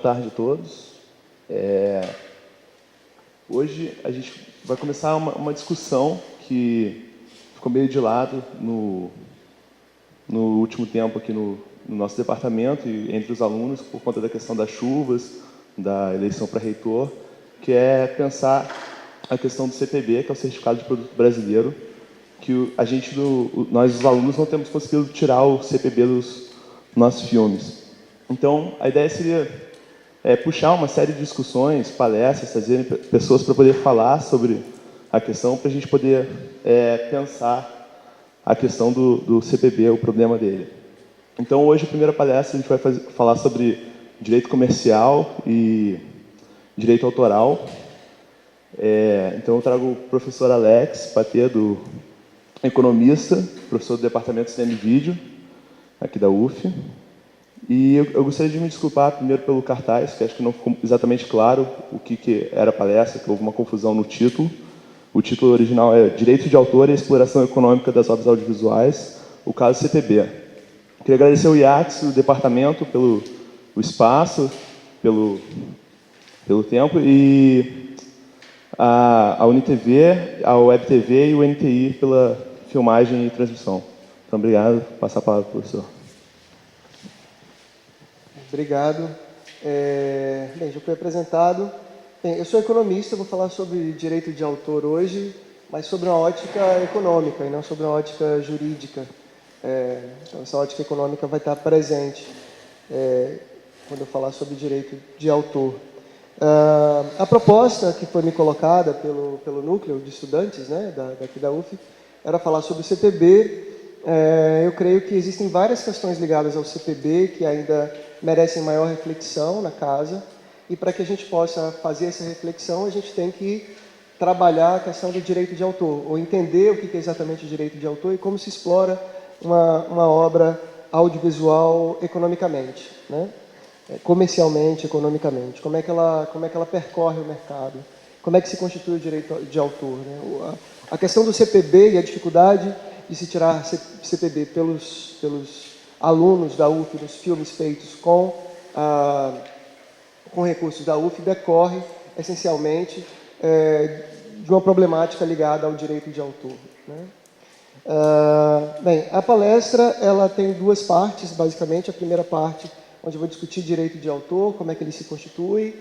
tarde a todos. Hoje a gente vai começar uma discussão que ficou meio de lado no último tempo aqui no nosso departamento e entre os alunos por conta da questão das chuvas, da eleição para reitor, que é pensar a questão do CPB, que é o Certificado de Produto Brasileiro, que nós, os alunos, não temos conseguido tirar o CPB dos nossos filmes. Então, a ideia seria puxar uma série de discussões, palestras, trazer pessoas para poder falar sobre a questão, para a gente poder pensar a questão do CPB, o problema dele. Então, hoje, a primeira palestra, a gente vai falar sobre direito comercial e direito autoral. Então, eu trago o professor Alex Patê, economista, professor do Departamento de Cinema e Vídeo, aqui da UF. E eu gostaria de me desculpar primeiro pelo cartaz, que acho que não ficou exatamente claro o que era a palestra, que houve uma confusão no título. O título original é Direito de Autor e Exploração Econômica das Obras Audiovisuais, o caso CPB. Queria agradecer ao IACS, o departamento, pelo espaço, pelo tempo, e a UniTV, a WebTV e o NTI pela filmagem e transmissão. Então, obrigado. Vou passar a palavra para o professor. Obrigado. Bem, já foi apresentado. Bem, eu sou economista, vou falar sobre direito de autor hoje, mas sobre uma ótica econômica e não sobre uma ótica jurídica. Então, essa ótica econômica vai estar presente quando eu falar sobre direito de autor. A proposta que foi me colocada pelo núcleo de estudantes, né, daqui da UF, era falar sobre o CPB. Eu creio que existem várias questões ligadas ao CPB que ainda merecem maior reflexão na casa, e para que a gente possa fazer essa reflexão, a gente tem que trabalhar a questão do direito de autor, ou entender o que é exatamente o direito de autor e como se explora uma obra audiovisual economicamente, né? Comercialmente, economicamente, como é que ela percorre o mercado, como é que se constitui o direito de autor, né? A questão do CPB e a dificuldade de se tirar CPB pelos alunos da UF, dos filmes feitos com recursos da UF, decorre essencialmente de uma problemática ligada ao direito de autor, né? Bem, a palestra ela tem duas partes, basicamente. A primeira parte, onde eu vou discutir direito de autor, como é que ele se constitui.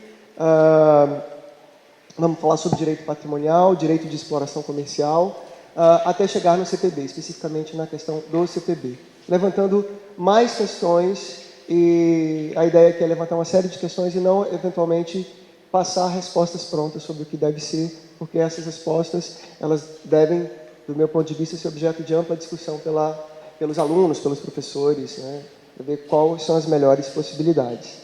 Vamos falar sobre direito patrimonial, direito de exploração comercial, até chegar no CPB, especificamente na questão do CPB. Levantando mais questões, e a ideia aqui é levantar uma série de questões e não, eventualmente, passar respostas prontas sobre o que deve ser, porque essas respostas, elas devem, do meu ponto de vista, ser objeto de ampla discussão pelos alunos, pelos professores, né, para ver quais são as melhores possibilidades.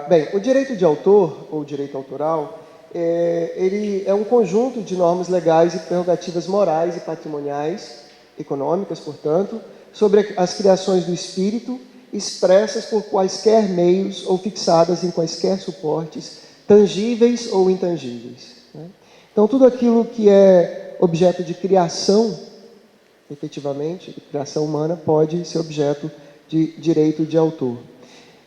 Bem, o direito de autor, ou direito autoral, ele é um conjunto de normas legais e prerrogativas morais e patrimoniais, econômicas, portanto, sobre as criações do espírito, expressas por quaisquer meios ou fixadas em quaisquer suportes, tangíveis ou intangíveis, né? Então, tudo aquilo que é objeto de criação, efetivamente, de criação humana, pode ser objeto de direito de autor.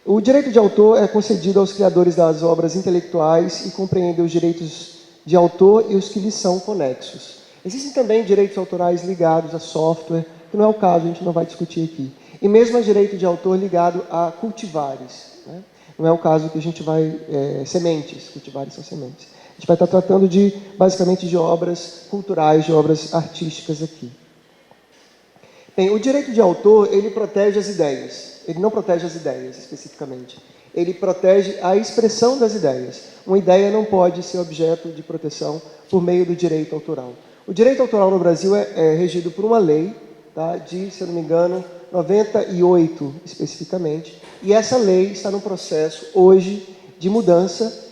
O direito de autor é concedido aos criadores das obras intelectuais e compreende os direitos de autor e os que lhes são conexos. Existem também direitos autorais ligados a software, que não é o caso, a gente não vai discutir aqui. E mesmo a direito de autor ligado a cultivares, né? Não é o caso que a gente vai... sementes, cultivares são sementes. A gente vai estar tratando basicamente de obras culturais, de obras artísticas aqui. Bem, o direito de autor, ele protege as ideias. Ele não protege as ideias, especificamente. Ele protege a expressão das ideias. Uma ideia não pode ser objeto de proteção por meio do direito autoral. O direito autoral no Brasil é regido por uma lei, tá, de, se eu não me engano, 98, especificamente. E essa lei está no processo, hoje, de mudança,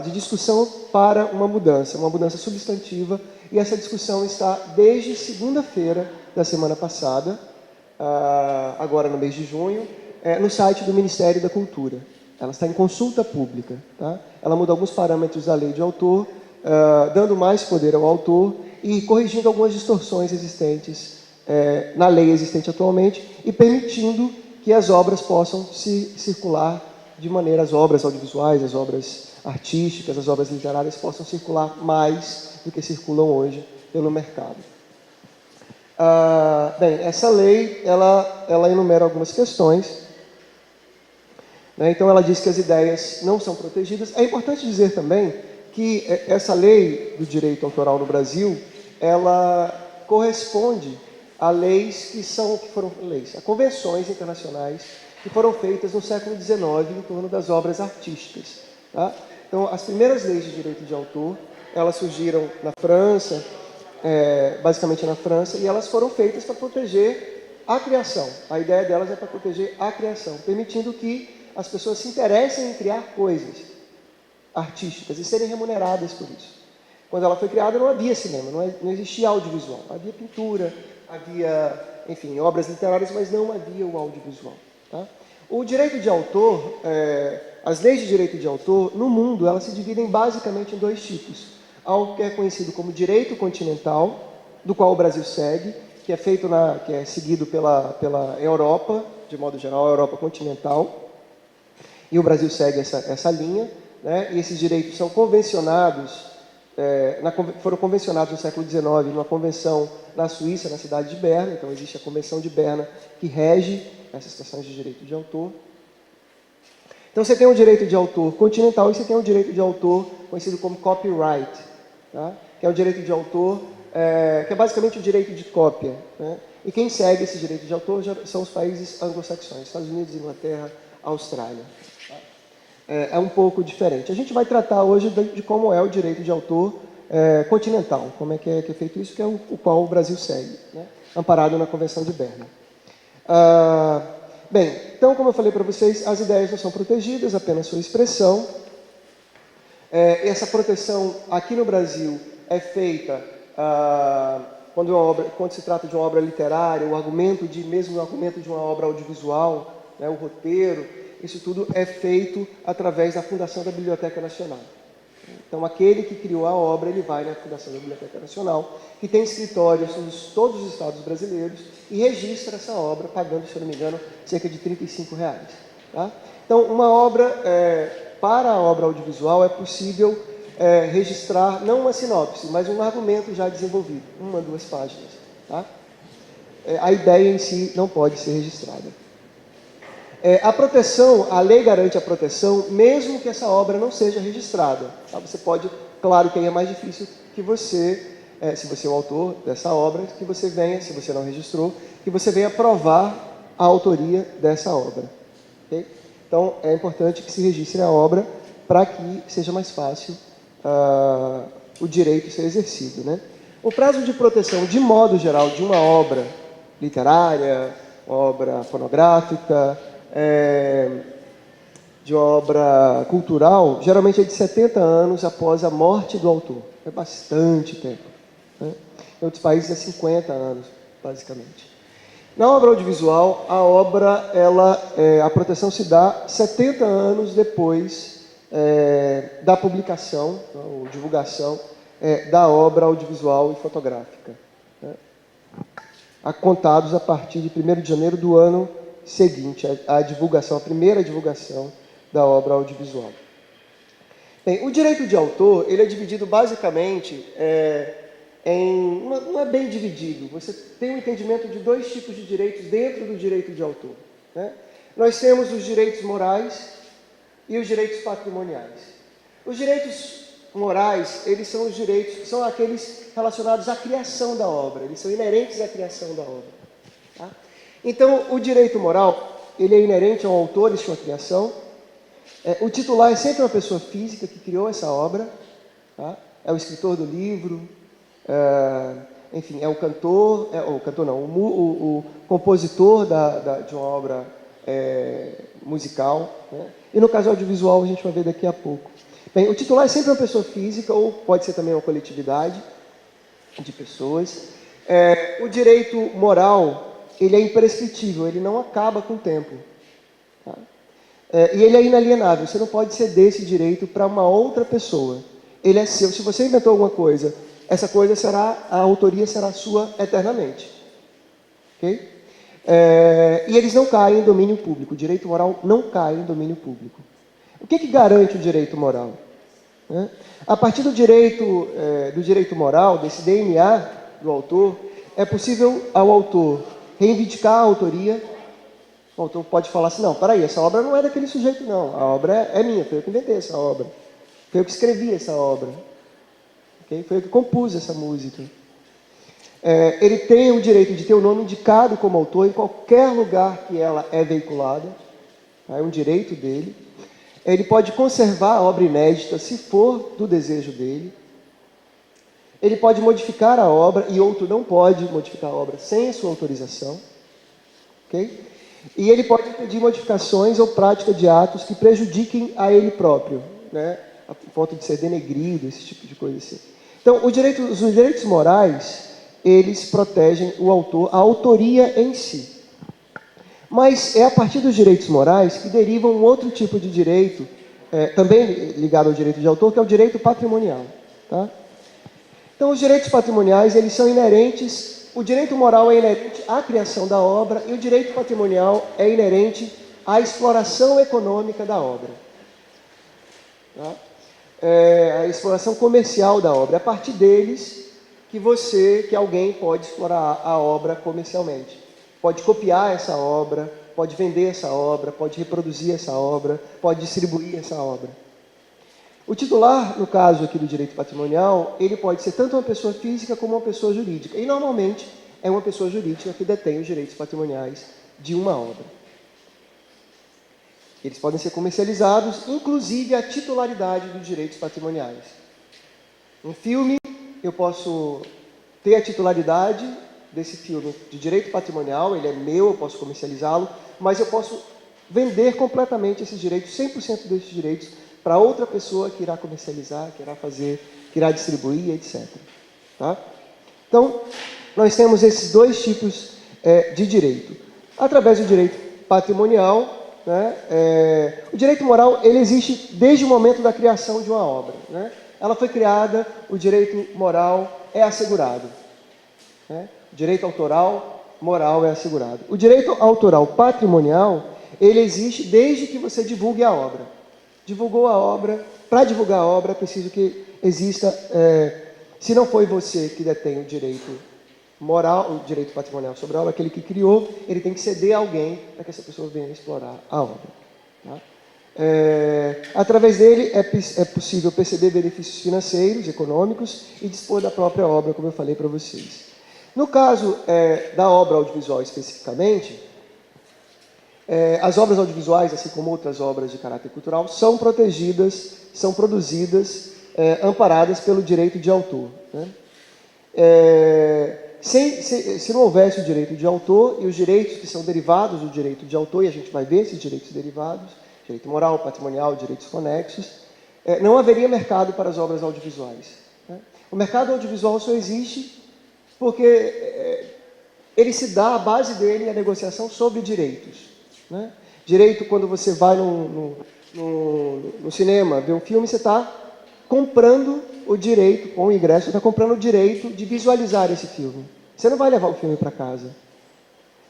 de discussão para uma mudança substantiva. E essa discussão está desde segunda-feira da semana passada, agora no mês de junho, no site do Ministério da Cultura. Ela está em consulta pública, tá? Ela muda alguns parâmetros da lei de autor, dando mais poder ao autor e corrigindo algumas distorções existentes na lei existente atualmente e permitindo que as obras possam circular de maneira, as obras audiovisuais, as obras artísticas, as obras literárias possam circular mais do que circulam hoje pelo mercado. Bem, essa lei, ela enumera algumas questões, né? Então, ela diz que as ideias não são protegidas. É importante dizer também que essa lei do direito autoral no Brasil, ela corresponde a leis a convenções internacionais que foram feitas no século XIX em torno das obras artísticas. Tá? Então, as primeiras leis de direito de autor, elas surgiram na França, basicamente na França, e elas foram feitas para proteger a criação. A ideia delas é para proteger a criação, permitindo que as pessoas se interessem em criar coisas artísticas e serem remuneradas por isso. Quando ela foi criada, não havia cinema, não existia audiovisual. Havia pintura, havia, enfim, obras literárias, mas não havia o audiovisual. Tá? O direito de autor, as leis de direito de autor, no mundo, elas se dividem basicamente em dois tipos. Algo que é conhecido como direito continental, do qual o Brasil segue, que é seguido pela Europa, de modo geral, a Europa continental, e o Brasil segue essa linha, né? E esses direitos são convencionados, foram convencionados no século XIX, numa convenção na Suíça, na cidade de Berna. Então, existe a Convenção de Berna, que rege essas questões de direito de autor. Então, você tem o direito de autor continental e você tem o direito de autor conhecido como copyright, tá? Que é o direito de autor, que é basicamente o direito de cópia, né? E quem segue esse direito de autor são os países anglo-saxões, Estados Unidos, Inglaterra, Austrália. É um pouco diferente. A gente vai tratar hoje de como é o direito de autor continental, como é que é feito isso, que é o qual o Brasil segue, né? Amparado na Convenção de Berna. Bem, então, como eu falei para vocês, as ideias não são protegidas, apenas sua expressão. Essa proteção aqui no Brasil é feita quando se trata de uma obra literária, mesmo o argumento de uma obra audiovisual, né, o roteiro. Isso tudo é feito através da Fundação da Biblioteca Nacional. Então, aquele que criou a obra, ele vai na Fundação da Biblioteca Nacional, que tem escritórios em todos os estados brasileiros, e registra essa obra, pagando, se eu não me engano, cerca de R$35. Tá? Então, uma obra, para a obra audiovisual, é possível registrar, não uma sinopse, mas um argumento já desenvolvido, 1 a 2 páginas. Tá? A ideia em si não pode ser registrada. A proteção, a lei garante a proteção, mesmo que essa obra não seja registrada. Tá? Você pode, claro que aí é mais difícil que você, se você é o autor dessa obra, que você venha, se você não registrou, que você venha provar a autoria dessa obra. Okay? Então, é importante que se registre a obra para que seja mais fácil o direito ser exercido. Né? O prazo de proteção, de modo geral, de uma obra literária, obra fonográfica, de uma obra cultural, geralmente é de 70 anos após a morte do autor. É bastante tempo. Né? Em outros países é 50 anos, basicamente. Na obra audiovisual, a proteção se dá 70 anos depois da publicação, ou divulgação, da obra audiovisual e fotográfica. Né? Contados a partir de 1º de janeiro do ano seguinte, a primeira divulgação da obra audiovisual. Bem, o direito de autor, ele é dividido basicamente não é bem dividido, você tem um entendimento de 2 tipos de direitos dentro do direito de autor. Né? Nós temos os direitos morais e os direitos patrimoniais. Os direitos morais, eles são os direitos, são aqueles relacionados à criação da obra, eles são inerentes à criação da obra. Tá? Então, o direito moral, ele é inerente ao autor e sua criação. O titular é sempre uma pessoa física que criou essa obra. Tá? É o escritor do livro, enfim, é o cantor, o compositor de uma obra musical. Né? E no caso audiovisual, a gente vai ver daqui a pouco. Bem, o titular é sempre uma pessoa física, ou pode ser também uma coletividade de pessoas. O direito moral, ele é imprescritível, ele não acaba com o tempo. Tá? E ele é inalienável, você não pode ceder esse direito para uma outra pessoa. Ele é seu. Se você inventou alguma coisa, a autoria será sua eternamente. Okay? E eles não caem em domínio público. O direito moral não cai em domínio público. O que garante o direito moral? A partir do direito moral, desse DNA do autor, é possível ao autor reivindicar a autoria. O autor pode falar assim, não, peraí, essa obra não é daquele sujeito, não. A obra é minha, foi eu que inventei essa obra. Foi eu que escrevi essa obra. Okay? Foi eu que compus essa música. Ele tem o direito de ter o nome indicado como autor em qualquer lugar que ela é veiculada. Tá? É um direito dele. Ele pode conservar a obra inédita, se for do desejo dele. Ele pode modificar a obra, e outro não pode modificar a obra sem a sua autorização. Okay? E ele pode pedir modificações ou prática de atos que prejudiquem a ele próprio, né? A ponto de ser denegrido, esse tipo de coisa assim. Então, os direitos morais, eles protegem o autor, a autoria em si. Mas é a partir dos direitos morais que deriva um outro tipo de direito, também ligado ao direito de autor, que é o direito patrimonial. Tá? Então, os direitos patrimoniais, eles são inerentes, o direito moral é inerente à criação da obra e o direito patrimonial é inerente à exploração econômica da obra. Tá? A exploração comercial da obra. É a partir deles que alguém pode explorar a obra comercialmente. Pode copiar essa obra, pode vender essa obra, pode reproduzir essa obra, pode distribuir essa obra. O titular, no caso aqui do direito patrimonial, ele pode ser tanto uma pessoa física como uma pessoa jurídica. E, normalmente, é uma pessoa jurídica que detém os direitos patrimoniais de uma obra. Eles podem ser comercializados, inclusive a titularidade dos direitos patrimoniais. Um filme, eu posso ter a titularidade desse filme de direito patrimonial, ele é meu, eu posso comercializá-lo, mas eu posso vender completamente esses direitos, 100% desses direitos, para outra pessoa que irá comercializar, que irá fazer, que irá distribuir, etc. Tá? Então, nós temos esses dois tipos de direito. Através do direito patrimonial, né, o direito moral, ele existe desde o momento da criação de uma obra. Né? Ela foi criada, o direito moral é assegurado. Né? O direito autoral, moral é assegurado. O direito autoral patrimonial, ele existe desde que você divulgue a obra. Divulgou a obra, para divulgar a obra é preciso que exista, se não foi você que detém o direito moral, o direito patrimonial sobre a obra, aquele que criou, ele tem que ceder a alguém para que essa pessoa venha explorar a obra. Tá? Através dele é possível perceber benefícios financeiros, econômicos e dispor da própria obra, como eu falei para vocês. No caso da obra audiovisual especificamente, as obras audiovisuais, assim como outras obras de caráter cultural, são protegidas, são produzidas, amparadas pelo direito de autor. Né? Se não houvesse o direito de autor e os direitos que são derivados do direito de autor, e a gente vai ver esses direitos derivados, direito moral, patrimonial, direitos conexos, não haveria mercado para as obras audiovisuais. Né? O mercado audiovisual só existe porque ele se dá, a base dele é a negociação sobre direitos. Né? Direito, quando você vai no cinema ver um filme, você está comprando o direito, com o ingresso, está comprando o direito de visualizar esse filme. Você não vai levar o filme para casa.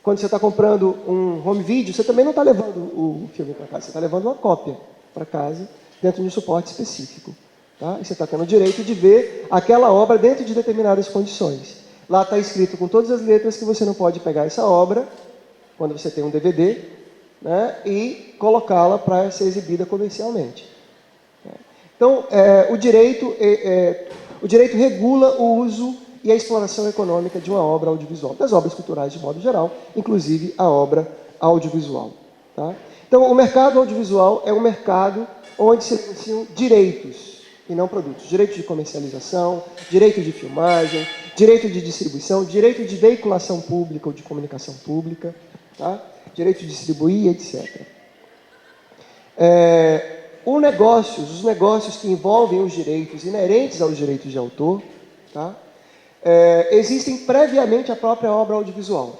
Quando você está comprando um home video, você também não está levando o filme para casa, você está levando uma cópia para casa, dentro de um suporte específico. Tá? E você está tendo o direito de ver aquela obra dentro de determinadas condições. Lá está escrito com todas as letras que você não pode pegar essa obra, quando você tem um DVD, né, e colocá-la para ser exibida comercialmente. Então, o direito regula o uso e a exploração econômica de uma obra audiovisual, das obras culturais de modo geral, inclusive a obra audiovisual. Tá? Então, o mercado audiovisual é um mercado onde se negociam direitos e não produtos. Direito de comercialização, direito de filmagem, direito de distribuição, direito de veiculação pública ou de comunicação pública, tá? Direito de distribuir, etc. Os negócios que envolvem os direitos inerentes aos direitos de autor, tá? Existem previamente à própria obra audiovisual.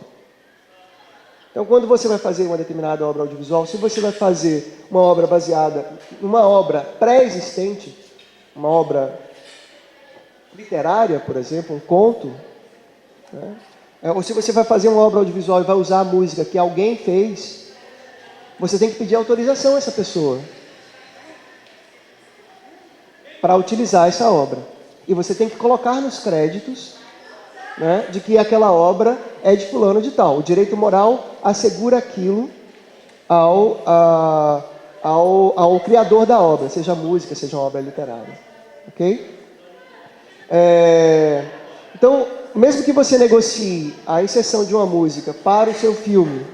Então, quando você vai fazer uma determinada obra audiovisual, se você vai fazer uma obra baseada numa obra pré-existente, uma obra literária, por exemplo, um conto, né? Ou se você vai fazer uma obra audiovisual e vai usar a música que alguém fez, você tem que pedir autorização a essa pessoa para utilizar essa obra. E você tem que colocar nos créditos, né, de que aquela obra é de fulano de tal. O direito moral assegura aquilo ao criador da obra, seja música, seja uma obra literária. Ok? Então, mesmo que você negocie a inserção de uma música para o seu filme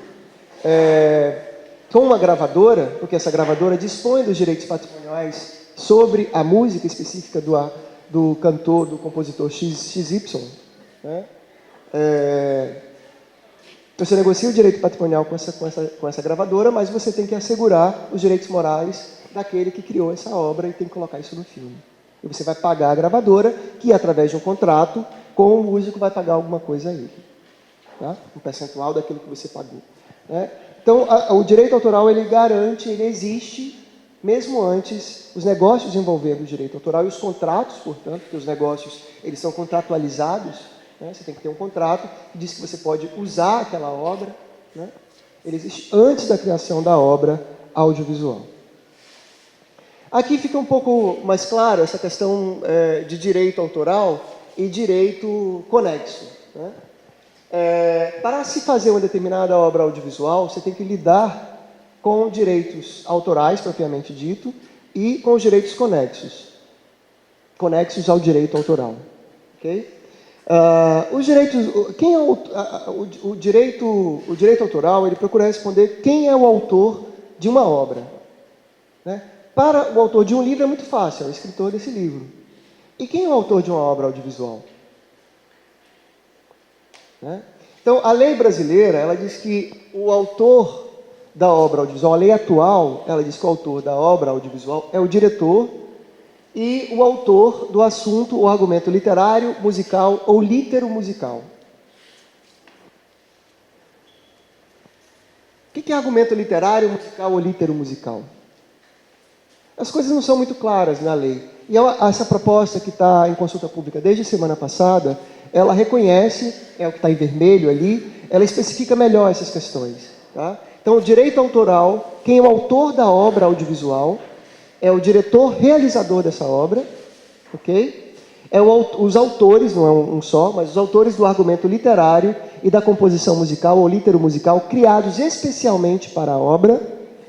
com uma gravadora, porque essa gravadora dispõe dos direitos patrimoniais sobre a música específica do cantor, do compositor XY, né? Você negocia o direito patrimonial com essa gravadora, mas você tem que assegurar os direitos morais daquele que criou essa obra e tem que colocar isso no filme. E você vai pagar a gravadora, que através de um contrato com o músico vai pagar alguma coisa a ele, tá? Um percentual daquilo que você pagou, né? Então, o direito autoral, ele garante, ele existe mesmo antes, os negócios envolvendo o direito autoral e os contratos, portanto, porque os negócios, eles são contratualizados, né? Você tem que ter um contrato que diz que você pode usar aquela obra, né? Ele existe antes da criação da obra audiovisual. Aqui fica um pouco mais claro essa questão de direito autoral e direito conexo, né? Para se fazer uma determinada obra audiovisual, você tem que lidar com direitos autorais, propriamente dito, e com os direitos conexos ao direito autoral. Okay? Os direitos, quem é o direito autoral, ele procura responder quem é o autor de uma obra, né? Para o autor de um livro é muito fácil, é o escritor desse livro. E quem é o autor de uma obra audiovisual? Né? Então, a lei brasileira, ela diz que o autor da obra audiovisual, a lei atual, ela diz que o autor da obra audiovisual é o diretor e o autor do assunto ou argumento literário, musical ou litero-musical. O que é argumento literário, musical ou litero-musical? As coisas não são muito claras na lei. E essa proposta que está em consulta pública desde a semana passada, ela reconhece, é o que está em vermelho ali, ela especifica melhor essas questões, tá? Então, o direito autoral, quem é o autor da obra audiovisual, é o diretor realizador dessa obra, ok? Os autores, não é um só, mas os autores do argumento literário e da composição musical ou litero-musical, criados especialmente para a obra.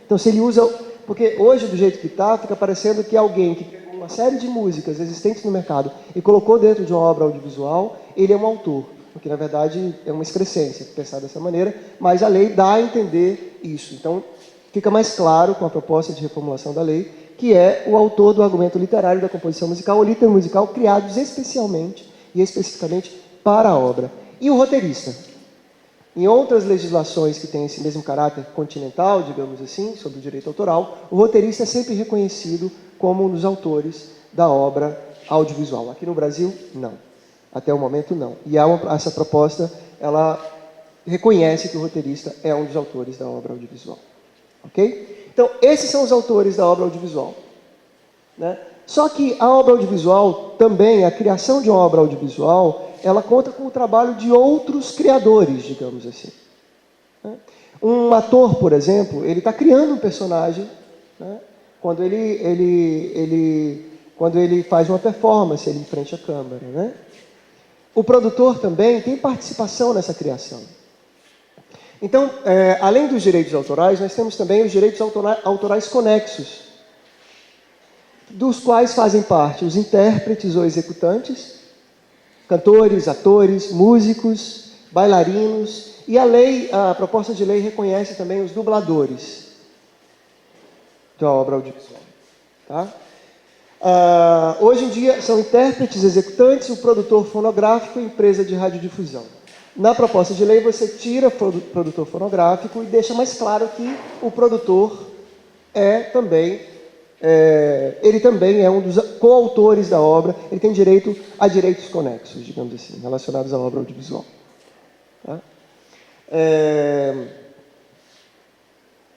Então, se ele usa... Porque hoje, do jeito que está, fica parecendo que alguém que pegou uma série de músicas existentes no mercado e colocou dentro de uma obra audiovisual, ele é um autor. Porque, na verdade, é uma excrescência pensar dessa maneira, mas a lei dá a entender isso. Então, fica mais claro com a proposta de reformulação da lei, que é o autor do argumento literário da composição musical ou litero musical, criados especialmente e especificamente para a obra. E o roteirista? Em outras legislações que têm esse mesmo caráter continental, digamos assim, sobre o direito autoral, o roteirista é sempre reconhecido como um dos autores da obra audiovisual. Aqui no Brasil, não. Até o momento, não. E essa proposta, ela reconhece que o roteirista é um dos autores da obra audiovisual. Ok? Então, esses são os autores da obra audiovisual, né? Só que a obra audiovisual também, a criação de uma obra audiovisual, ela conta com o trabalho de outros criadores, digamos assim, né? Um ator, por exemplo, ele está criando um personagem, né? Quando ele faz uma performance ali em frente à câmera, né? O produtor também tem participação nessa criação. Então, além dos direitos autorais, nós temos também os direitos autorais conexos, dos quais fazem parte os intérpretes ou executantes, cantores, atores, músicos, bailarinos, e a proposta de lei reconhece também os dubladores da obra audiovisual. Tá? Hoje em dia são intérpretes, executantes, o produtor fonográfico e empresa de radiodifusão. Na proposta de lei você tira o produtor fonográfico e deixa mais claro que o produtor ele também é um dos coautores da obra, ele tem direito a direitos conexos, digamos assim, relacionados à obra audiovisual. Tá?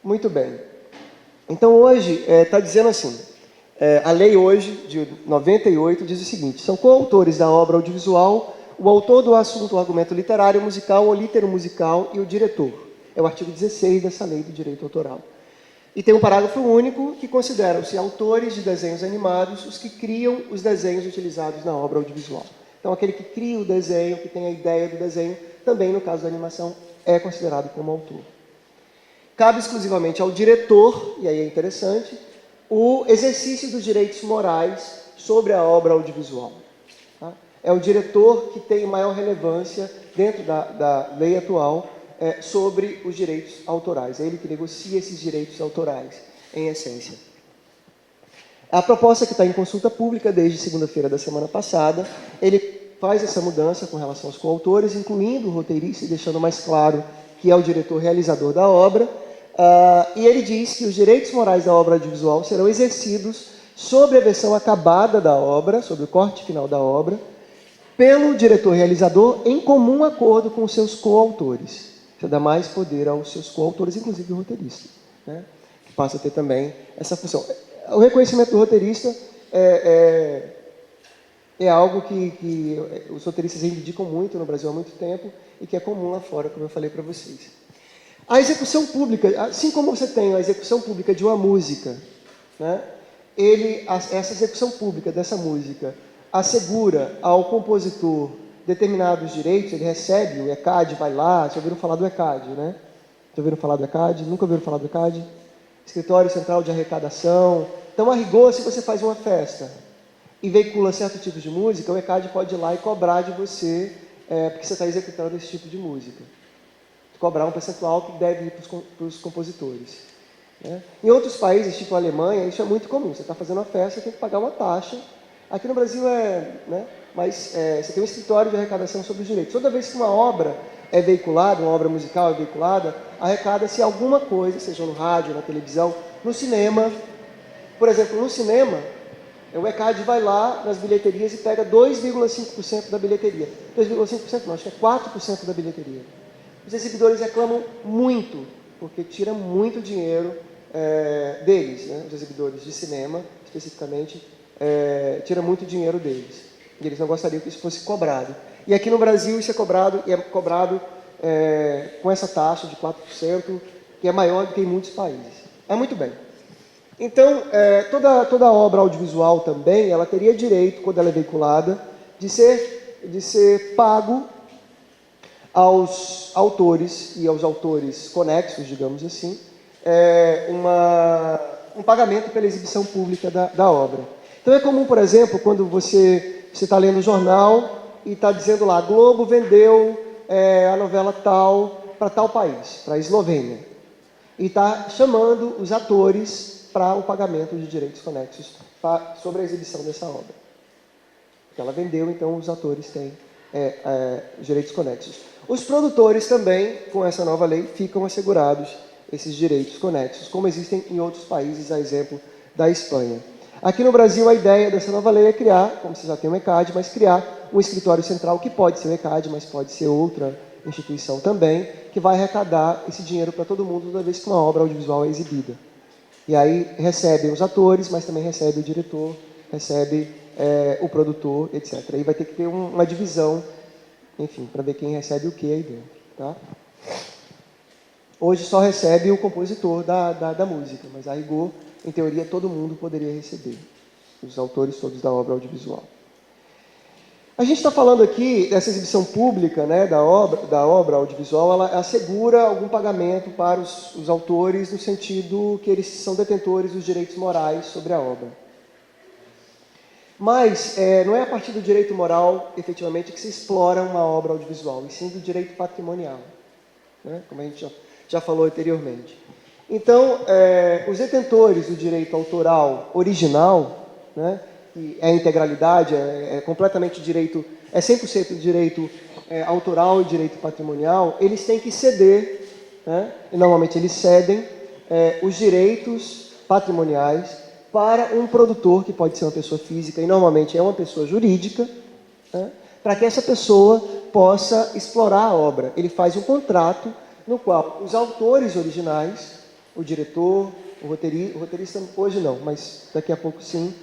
Muito bem. Então hoje está dizendo assim, a lei hoje, de 98, diz o seguinte: são coautores da obra audiovisual o autor do assunto, o argumento literário, musical ou litero musical e o diretor. É o artigo 16 dessa lei do direito autoral. E tem um parágrafo único que consideram-se autores de desenhos animados os que criam os desenhos utilizados na obra audiovisual. Então, aquele que cria o desenho, que tem a ideia do desenho, também, no caso da animação, é considerado como autor. Cabe exclusivamente ao diretor, e aí é interessante, o exercício dos direitos morais sobre a obra audiovisual. Tá? É o diretor que tem maior relevância dentro da lei atual sobre os direitos autorais. É ele que negocia esses direitos autorais, em essência. A proposta que está em consulta pública desde segunda-feira da semana passada, ele faz essa mudança com relação aos coautores, incluindo o roteirista e deixando mais claro que é o diretor realizador da obra, e ele diz que os direitos morais da obra audiovisual serão exercidos sobre a versão acabada da obra, sobre o corte final da obra, pelo diretor realizador em comum acordo com os seus coautores. Você dá mais poder aos seus coautores, inclusive o roteirista, né? Que passa a ter também essa função. O reconhecimento do roteirista é algo que os roteiristas reivindicam muito no Brasil há muito tempo e que é comum lá fora, como eu falei para vocês. A execução pública, assim como você tem a execução pública de uma música, né? Essa execução pública dessa música assegura ao compositor determinados direitos, ele recebe, o ECAD vai lá, já ouviram falar do ECAD, né? Já ouviram falar do ECAD? Nunca ouviram falar do ECAD? Escritório Central de Arrecadação. Então, a rigor, se você faz uma festa e veicula certo tipo de música, o ECAD pode ir lá e cobrar de você, porque você está executando esse tipo de música. Cobrar um percentual que deve ir para os compositores. Né? Em outros países, tipo a Alemanha, isso é muito comum. Você está fazendo uma festa, tem que pagar uma taxa. Aqui no Brasil mas você tem um escritório de arrecadação sobre os direitos. Toda vez que uma obra é veiculada, uma obra musical é veiculada, arrecada-se alguma coisa, seja no rádio, na televisão, no cinema. Por exemplo, no cinema, o ECAD vai lá nas bilheterias e pega 2,5% da bilheteria. 2,5% não, acho que é 4% da bilheteria. Os exibidores reclamam muito, porque tira muito dinheiro deles, né? Os exibidores de cinema, especificamente, tira muito dinheiro deles. E eles não gostariam que isso fosse cobrado. E aqui no Brasil isso é cobrado, com essa taxa de 4%, que é maior do que em muitos países. Muito bem. Então, toda obra audiovisual também, ela teria direito, quando ela é veiculada, de ser pago aos autores e aos autores conexos, digamos assim, um pagamento pela exibição pública da obra. Então é comum, por exemplo, quando você está lendo o jornal e está dizendo lá, Globo vendeu a novela tal para tal país, para a Eslovênia, e está chamando os atores para o pagamento de direitos conexos sobre a exibição dessa obra. Porque ela vendeu, então os atores têm direitos conexos. Os produtores também, com essa nova lei, ficam assegurados esses direitos conexos, como existem em outros países, a exemplo da Espanha. Aqui no Brasil, a ideia dessa nova lei é criar, como você já tem o ECAD, mas criar um escritório central, que pode ser o ECAD, mas pode ser outra instituição também, que vai arrecadar esse dinheiro para todo mundo toda vez que uma obra audiovisual é exibida. E aí recebem os atores, mas também recebe o diretor, recebe o produtor, etc. Aí vai ter que ter uma divisão, enfim, para ver quem recebe o que aí dentro. Tá? Hoje só recebe o compositor da música, mas a rigor, em teoria, todo mundo poderia receber, os autores todos da obra audiovisual. A gente está falando aqui dessa exibição pública, né, da obra audiovisual, ela assegura algum pagamento para os autores, no sentido que eles são detentores dos direitos morais sobre a obra. Mas não é a partir do direito moral, efetivamente, que se explora uma obra audiovisual, e sim do direito patrimonial, né, como a gente já falou anteriormente. Então, os detentores do direito autoral original, né, que é a integralidade, completamente direito, 100% direito autoral e direito patrimonial, eles têm que ceder, né, e normalmente eles cedem os direitos patrimoniais para um produtor, que pode ser uma pessoa física e normalmente é uma pessoa jurídica, né, para que essa pessoa possa explorar a obra. Ele faz um contrato no qual os autores originais, o diretor, o roteirista hoje não, mas daqui a pouco sim,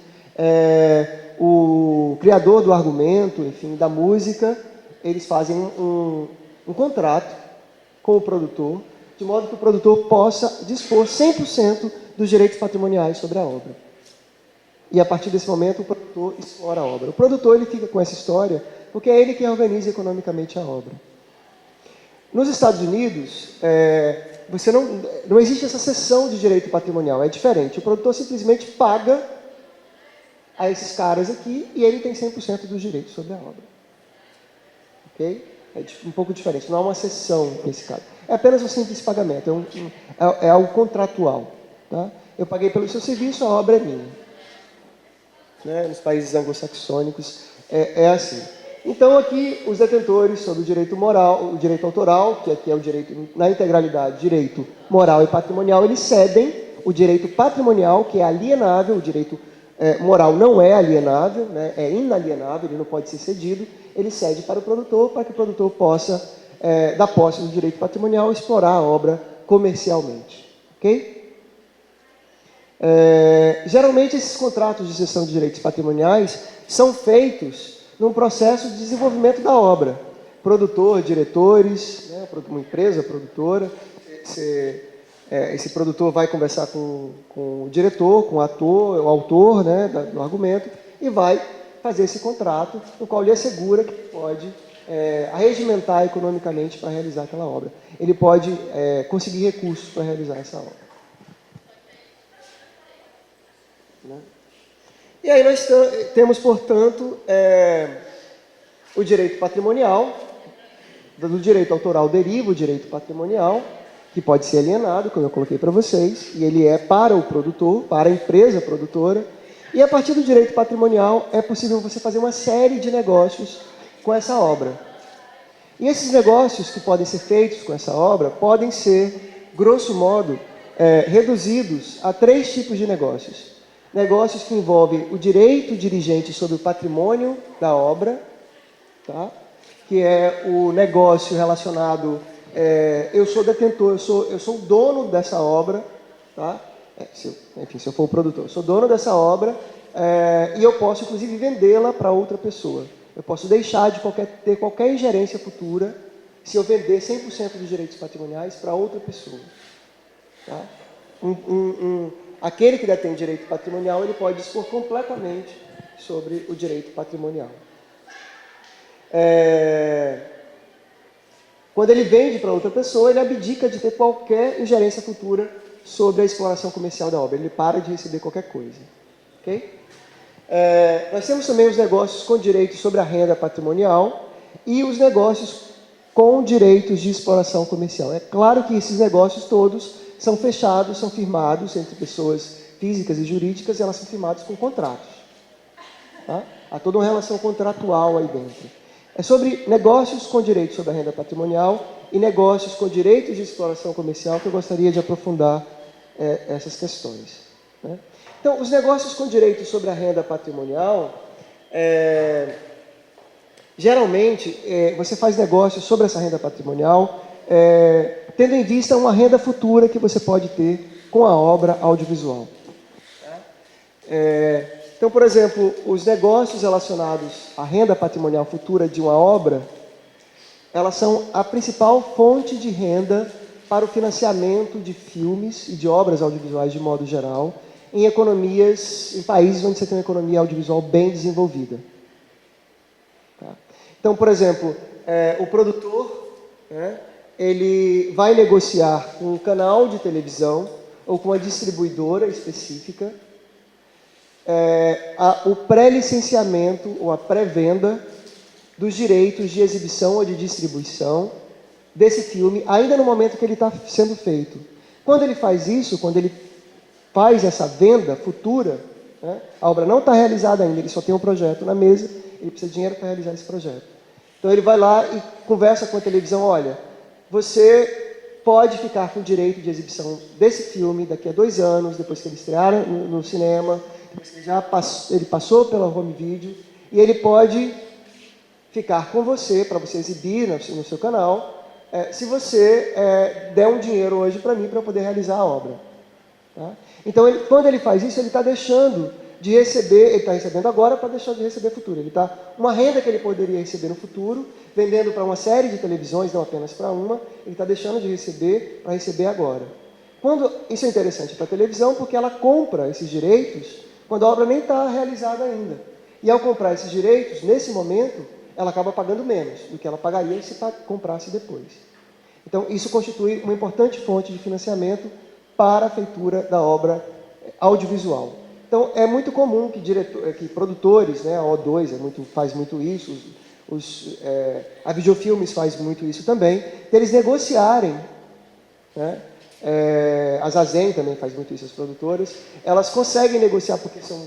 o criador do argumento, enfim, da música, eles fazem um contrato com o produtor, de modo que o produtor possa dispor 100% dos direitos patrimoniais sobre a obra. E a partir desse momento o produtor explora a obra. O produtor ele fica com essa história porque é ele que organiza economicamente a obra. Nos Estados Unidos, você não existe essa cessão de direito patrimonial, é diferente. O produtor simplesmente paga a esses caras aqui e ele tem 100% dos direitos sobre a obra. Ok? É um pouco diferente, não há uma cessão nesse caso. É apenas um simples pagamento, é algo contratual. Tá? Eu paguei pelo seu serviço, a obra é minha. Né? Nos países anglo-saxônicos é assim. Então aqui os detentores sobre o direito moral, o direito autoral, que aqui é o direito na integralidade, direito moral e patrimonial, eles cedem o direito patrimonial, que é alienável, o direito moral não é alienável, né? É inalienável, ele não pode ser cedido, ele cede para o produtor, para que o produtor possa, da posse do direito patrimonial, explorar a obra comercialmente. Ok? Geralmente esses contratos de cessão de direitos patrimoniais são feitos num processo de desenvolvimento da obra. Produtor, diretores, né, uma empresa produtora, esse produtor vai conversar com o diretor, com o autor né, do argumento, e vai fazer esse contrato, no qual ele assegura que pode arregimentar economicamente para realizar aquela obra. Ele pode conseguir recursos para realizar essa obra. Né? E aí nós temos, portanto, o direito patrimonial. Do direito autoral deriva o direito patrimonial, que pode ser alienado, como eu coloquei para vocês, e ele é para o produtor, para a empresa produtora. E a partir do direito patrimonial é possível você fazer uma série de negócios com essa obra. E esses negócios que podem ser feitos com essa obra podem ser, grosso modo, reduzidos a 3 tipos de negócios. Negócios que envolvem o direito dirigente sobre o patrimônio da obra, tá? Que é o negócio relacionado, eu sou detentor, eu sou o dono dessa obra, tá? Se eu for o produtor, eu sou dono dessa obra e eu posso, inclusive, vendê-la para outra pessoa. Eu posso deixar de ter qualquer ingerência futura se eu vender 100% dos direitos patrimoniais para outra pessoa. Tá? Aquele que detém direito patrimonial, ele pode dispor completamente sobre o direito patrimonial. Quando ele vende para outra pessoa, ele abdica de ter qualquer ingerência futura sobre a exploração comercial da obra. Ele para de receber qualquer coisa. Okay? Nós temos também os negócios com direitos sobre a renda patrimonial e os negócios com direitos de exploração comercial. É claro que esses negócios todos são fechados, são firmados entre pessoas físicas e jurídicas, e elas são firmadas com contratos. Tá? Há toda uma relação contratual aí dentro. É sobre negócios com direitos sobre a renda patrimonial e negócios com direitos de exploração comercial que eu gostaria de aprofundar essas questões. Né? Então, os negócios com direitos sobre a renda patrimonial, geralmente, você faz negócios sobre essa renda patrimonial tendo em vista uma renda futura que você pode ter com a obra audiovisual. Então, por exemplo, os negócios relacionados à renda patrimonial futura de uma obra, elas são a principal fonte de renda para o financiamento de filmes e de obras audiovisuais de modo geral, em países onde você tem uma economia audiovisual bem desenvolvida. Tá? Então, por exemplo, o produtor, ele vai negociar com um canal de televisão ou com uma distribuidora específica o pré-licenciamento ou a pré-venda dos direitos de exibição ou de distribuição desse filme, ainda no momento que ele está sendo feito. Quando ele faz isso, quando ele faz essa venda futura, a obra não está realizada ainda, ele só tem um projeto na mesa, ele precisa de dinheiro para realizar esse projeto. Então ele vai lá e conversa com a televisão, olha, você pode ficar com o direito de exibição desse filme daqui a 2 anos, depois que ele estrear no cinema, depois que ele passou pela home video, e ele pode ficar com você, para você exibir no seu canal, se você der um dinheiro hoje para mim, para eu poder realizar a obra. Tá? Então, quando ele faz isso, ele está deixando de receber, ele está recebendo agora para deixar de receber no futuro. Ele está, uma renda que ele poderia receber no futuro, vendendo para uma série de televisões, não apenas para uma, ele está deixando de receber para receber agora. Isso é interessante para a televisão, porque ela compra esses direitos quando a obra nem está realizada ainda. E ao comprar esses direitos, nesse momento, ela acaba pagando menos do que ela pagaria se comprasse depois. Então, isso constitui uma importante fonte de financiamento para a feitura da obra audiovisual. Então, é muito comum que produtores, né, a O2 faz muito isso, a Videofilmes faz muito isso também, eles negociarem, né, a Zazen também faz muito isso, as produtoras, elas conseguem negociar, porque são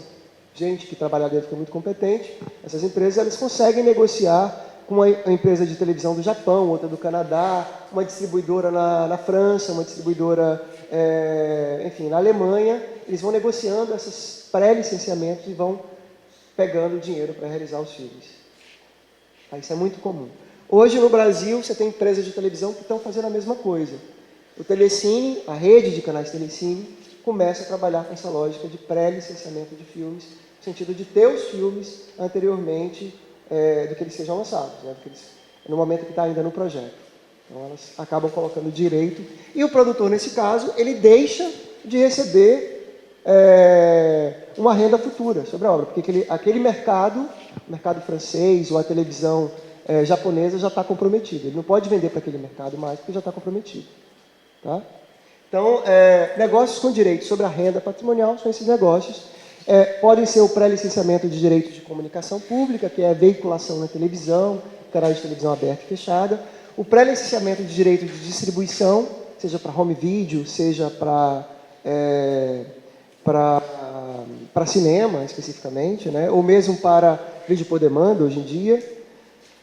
gente que trabalha dentro que é muito competente, essas empresas elas conseguem negociar com uma empresa de televisão do Japão, outra do Canadá, uma distribuidora na França, uma distribuidora, enfim, na Alemanha. Eles vão negociando esses pré-licenciamentos e vão pegando dinheiro para realizar os filmes. Isso é muito comum. Hoje, no Brasil, você tem empresas de televisão que estão fazendo a mesma coisa. O Telecine, a rede de canais Telecine, começa a trabalhar com essa lógica de pré-licenciamento de filmes, no sentido de ter os filmes anteriormente do que eles sejam lançados, né? No momento que está ainda no projeto. Então, elas acabam colocando direito. E o produtor, nesse caso, ele deixa de receber uma renda futura sobre a obra, porque aquele mercado, o mercado francês ou a televisão japonesa já está comprometido. Ele não pode vender para aquele mercado mais, porque já está comprometido. Tá? Então, negócios com direito sobre a renda patrimonial são esses negócios. Podem ser o pré-licenciamento de direitos de comunicação pública, que é a veiculação na televisão, canais de televisão aberta e fechada. O pré-licenciamento de direito de distribuição, seja para home video, seja para cinema, especificamente, né? Ou mesmo para vídeo por demanda, hoje em dia.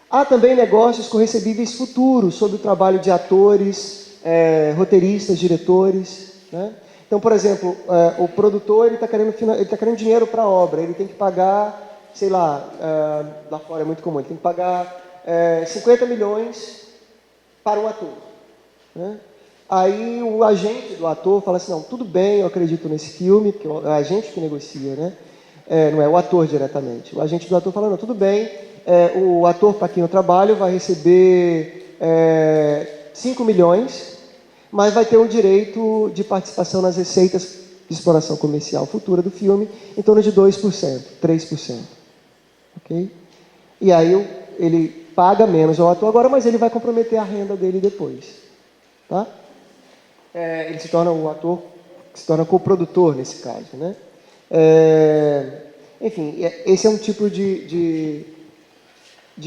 Há também negócios com recebíveis futuros sobre o trabalho de atores, roteiristas, diretores, né? Então, por exemplo, o produtor ele está querendo dinheiro para a obra, ele tem que pagar, sei lá, lá fora é muito comum, ele tem que pagar 50 milhões para um ator, né? Aí o agente do ator fala assim, não, tudo bem, eu acredito nesse filme, porque é o agente que negocia, né? Não é o ator diretamente. O agente do ator fala, não, tudo bem, o ator para quem eu trabalho vai receber 5 milhões, mas vai ter um direito de participação nas receitas de exploração comercial futura do filme em torno de 2%, 3%. Ok? E aí ele paga menos ao ator agora, mas ele vai comprometer a renda dele depois. Tá? Ele se torna o ator, se torna coprodutor nesse caso. Né? Enfim, esse é um tipo de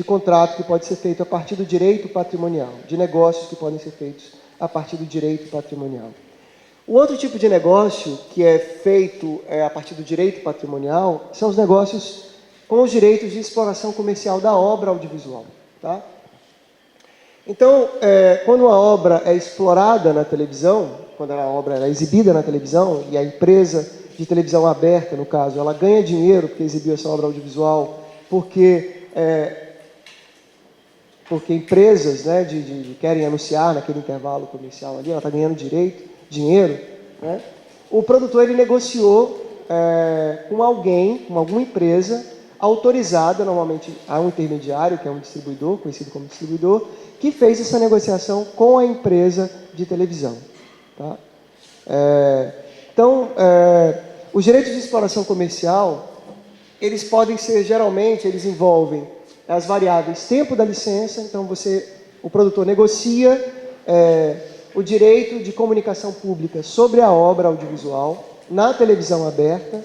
contrato que pode ser feito a partir do direito patrimonial, de negócios que podem ser feitos a partir do direito patrimonial. O outro tipo de negócio que é feito a partir do direito patrimonial são os negócios com os direitos de exploração comercial da obra audiovisual. Tá? Então, quando a obra é explorada na televisão, quando a obra é exibida na televisão e a empresa de televisão aberta, no caso, ela ganha dinheiro porque exibiu essa obra audiovisual, porque empresas, né, querem anunciar naquele intervalo comercial ali, ela está ganhando dinheiro, né? O produtor ele negociou com alguém, com alguma empresa autorizada, normalmente há um intermediário, que é um distribuidor, conhecido como distribuidor, que fez essa negociação com a empresa de televisão. Tá? Então, os direitos de exploração comercial, eles podem ser, geralmente, eles envolvem as variáveis tempo da licença, então o produtor negocia o direito de comunicação pública sobre a obra audiovisual na televisão aberta,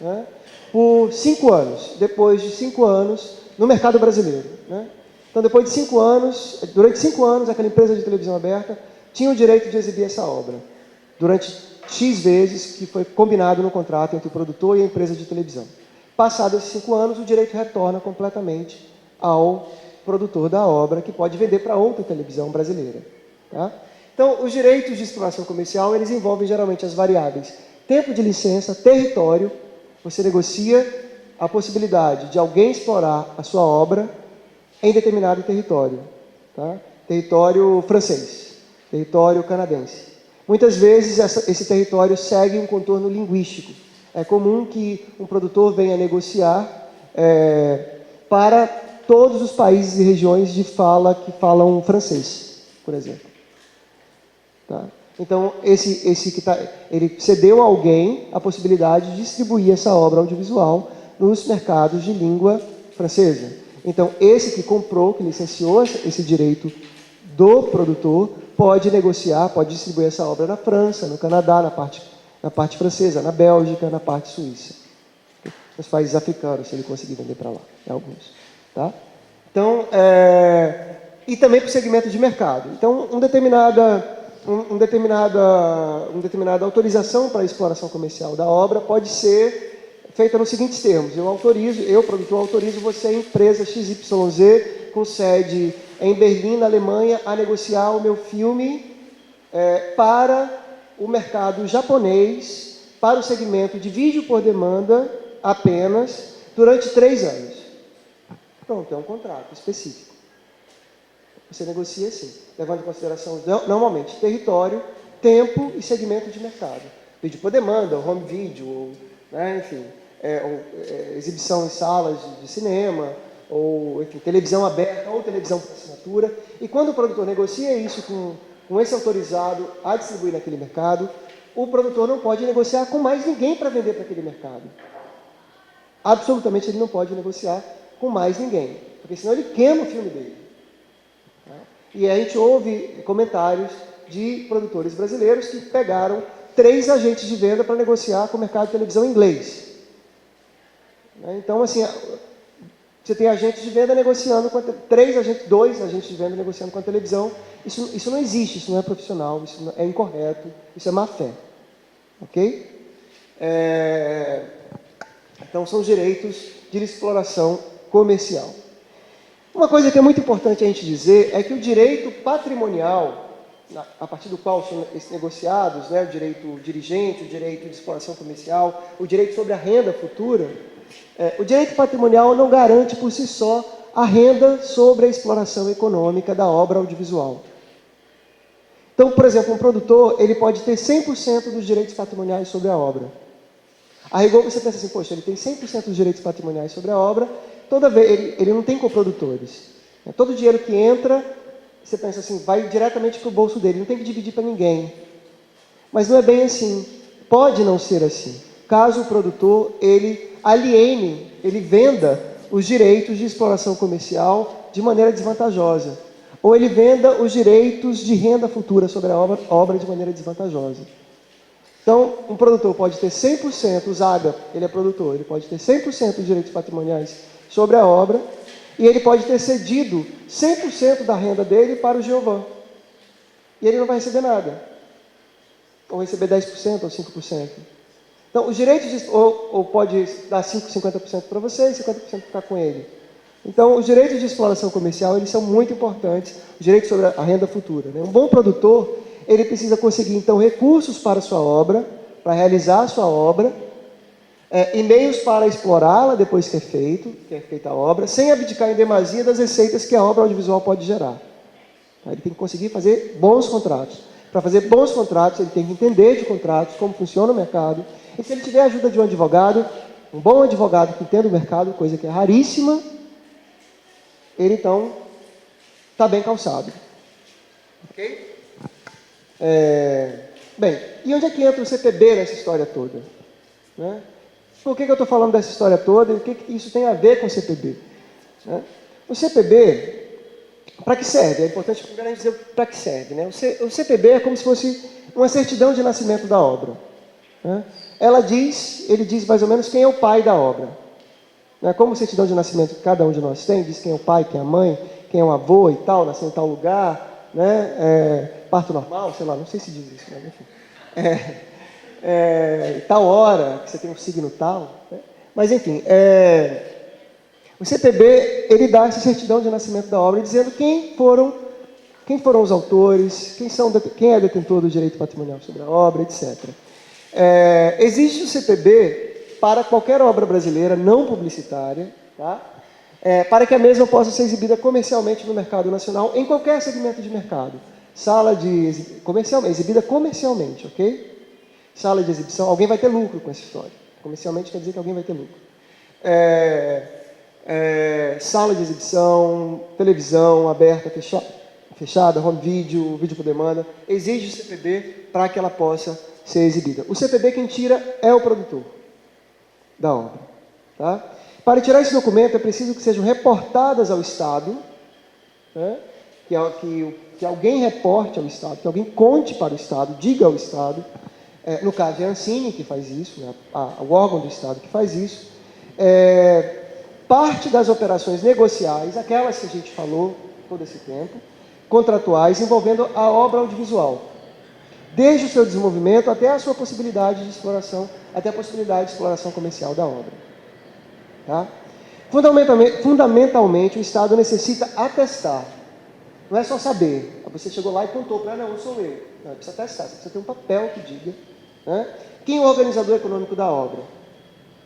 né, por 5 anos, depois de 5 anos no mercado brasileiro. Né? Então, depois de 5 anos, durante 5 anos, aquela empresa de televisão aberta tinha o direito de exibir essa obra, durante X vezes que foi combinado no contrato entre o produtor e a empresa de televisão. Passados esses 5 anos, o direito retorna completamente ao produtor da obra, que pode vender para outra televisão brasileira. Tá? Então, os direitos de exploração comercial, eles envolvem geralmente as variáveis tempo de licença, território. Você negocia a possibilidade de alguém explorar a sua obra em determinado território. Tá? Território francês, território canadense. Muitas vezes esse território segue um contorno linguístico. É comum que um produtor venha negociar para todos os países e regiões de fala que falam francês, por exemplo. Tá? Então, ele cedeu a alguém a possibilidade de distribuir essa obra audiovisual nos mercados de língua francesa. Então, esse que comprou, que licenciou esse direito do produtor, pode negociar, pode distribuir essa obra na França, no Canadá, na parte francesa, na Bélgica, na parte suíça. Nos países africanos, se ele conseguir vender para lá, alguns. Tá? Então, e também para o segmento de mercado. Então, uma determinada autorização para a exploração comercial da obra pode ser feita nos seguintes termos: eu, produtor, autorizo você, empresa XYZ, com sede em Berlim, na Alemanha, a negociar o meu filme para o mercado japonês, para o segmento de vídeo por demanda apenas, durante 3 anos. Pronto, é um contrato específico. Você negocia assim, levando em consideração, normalmente, território, tempo e segmento de mercado. Vídeo por demanda, home video, enfim, exibição em salas de cinema, ou enfim, televisão aberta ou televisão por assinatura. E quando o produtor negocia isso com esse autorizado a distribuir naquele mercado, o produtor não pode negociar com mais ninguém para vender para aquele mercado. Absolutamente ele não pode negociar com mais ninguém, porque senão ele queima o filme dele. E a gente ouve comentários de produtores brasileiros que pegaram 3 agentes de venda para negociar com o mercado de televisão inglês. Então, assim, você tem agentes de venda negociando com 2 agentes de venda negociando com a televisão. Isso não existe, isso não é profissional, isso é incorreto, isso é má fé. Ok? Então, são os direitos de exploração comercial. Uma coisa que é muito importante a gente dizer é que o direito patrimonial, a partir do qual são negociados, o direito dirigente, o direito de exploração comercial, o direito sobre a renda futura, o direito patrimonial não garante por si só a renda sobre a exploração econômica da obra audiovisual. Então, por exemplo, um produtor ele pode ter 100% dos direitos patrimoniais sobre a obra. A rigor você pensa assim, poxa, ele tem 100% dos direitos patrimoniais sobre a obra, toda vez ele não tem coprodutores. Todo o dinheiro que entra, você pensa assim, vai diretamente para o bolso dele, não tem que dividir para ninguém. Mas não é bem assim. Pode não ser assim. Caso o produtor ele aliene, ele venda os direitos de exploração comercial de maneira desvantajosa, ou ele venda os direitos de renda futura sobre a obra de maneira desvantajosa. Então, um produtor pode ter 100%, o Zaga, ele é produtor, ele pode ter 100% dos direitos patrimoniais sobre a obra, e ele pode ter cedido 100% da renda dele para o Jeovã. E ele não vai receber nada. Ou receber 10% ou 5%. Então, os direitos, ou pode dar 50% para você e 50% ficar com ele. Então, os direitos de exploração comercial, eles são muito importantes, os direitos sobre a renda futura. Um bom produtor, ele precisa conseguir, então, recursos para a sua obra, para realizar a sua obra, e meios para explorá-la depois que é feita a obra, sem abdicar em demasia das receitas que a obra audiovisual pode gerar. Ele tem que conseguir fazer bons contratos. Para fazer bons contratos, ele tem que entender de contratos, como funciona o mercado. E se ele tiver a ajuda de um advogado, um bom advogado que entenda o mercado, coisa que é raríssima, ele então está bem calçado. Ok? Bem, e onde é que entra o CPB nessa história toda? Por que eu estou falando dessa história toda e o que isso tem a ver com o CPB? O CPB, para que serve? É importante primeiro a gente dizer para que serve. O CPB é como se fosse uma certidão de nascimento da obra. Ele diz mais ou menos quem é o pai da obra. Como certidão de nascimento que cada um de nós tem, diz quem é o pai, quem é a mãe, quem é o avô e tal, nasceu em tal lugar, parto normal, sei lá, não sei se diz isso, mas enfim. Tal hora, que você tem um signo tal. Mas, enfim, o CPB, ele dá essa certidão de nascimento da obra, dizendo quem foram os autores, quem é detentor do direito patrimonial sobre a obra, etc. Existe o CPB para qualquer obra brasileira não publicitária, tá? Para que a mesma possa ser exibida comercialmente no mercado nacional, em qualquer segmento de mercado. Exibida comercialmente, ok? Sala de exibição, alguém vai ter lucro com essa história. Comercialmente quer dizer que alguém vai ter lucro. Sala de exibição, televisão aberta, fechada, home video, vídeo por demanda, exige o CPB para que ela possa ser exibida. O CPB quem tira é o produtor da obra. Tá? Para tirar esse documento é preciso que sejam reportadas ao Estado, né? que alguém reporte ao Estado, que alguém conte para o Estado, diga ao Estado, no caso é a Ancine que faz isso, né? O órgão do Estado que faz isso, parte das operações negociais, aquelas que a gente falou todo esse tempo, contratuais, envolvendo a obra audiovisual, desde o seu desenvolvimento até a sua possibilidade de exploração, até a possibilidade de exploração comercial da obra. Tá? Fundamentalmente, o Estado necessita atestar. Não é só saber. Você chegou lá e contou para não sou eu. Não, precisa atestar. Você precisa ter um papel que diga, né? Quem é o organizador econômico da obra.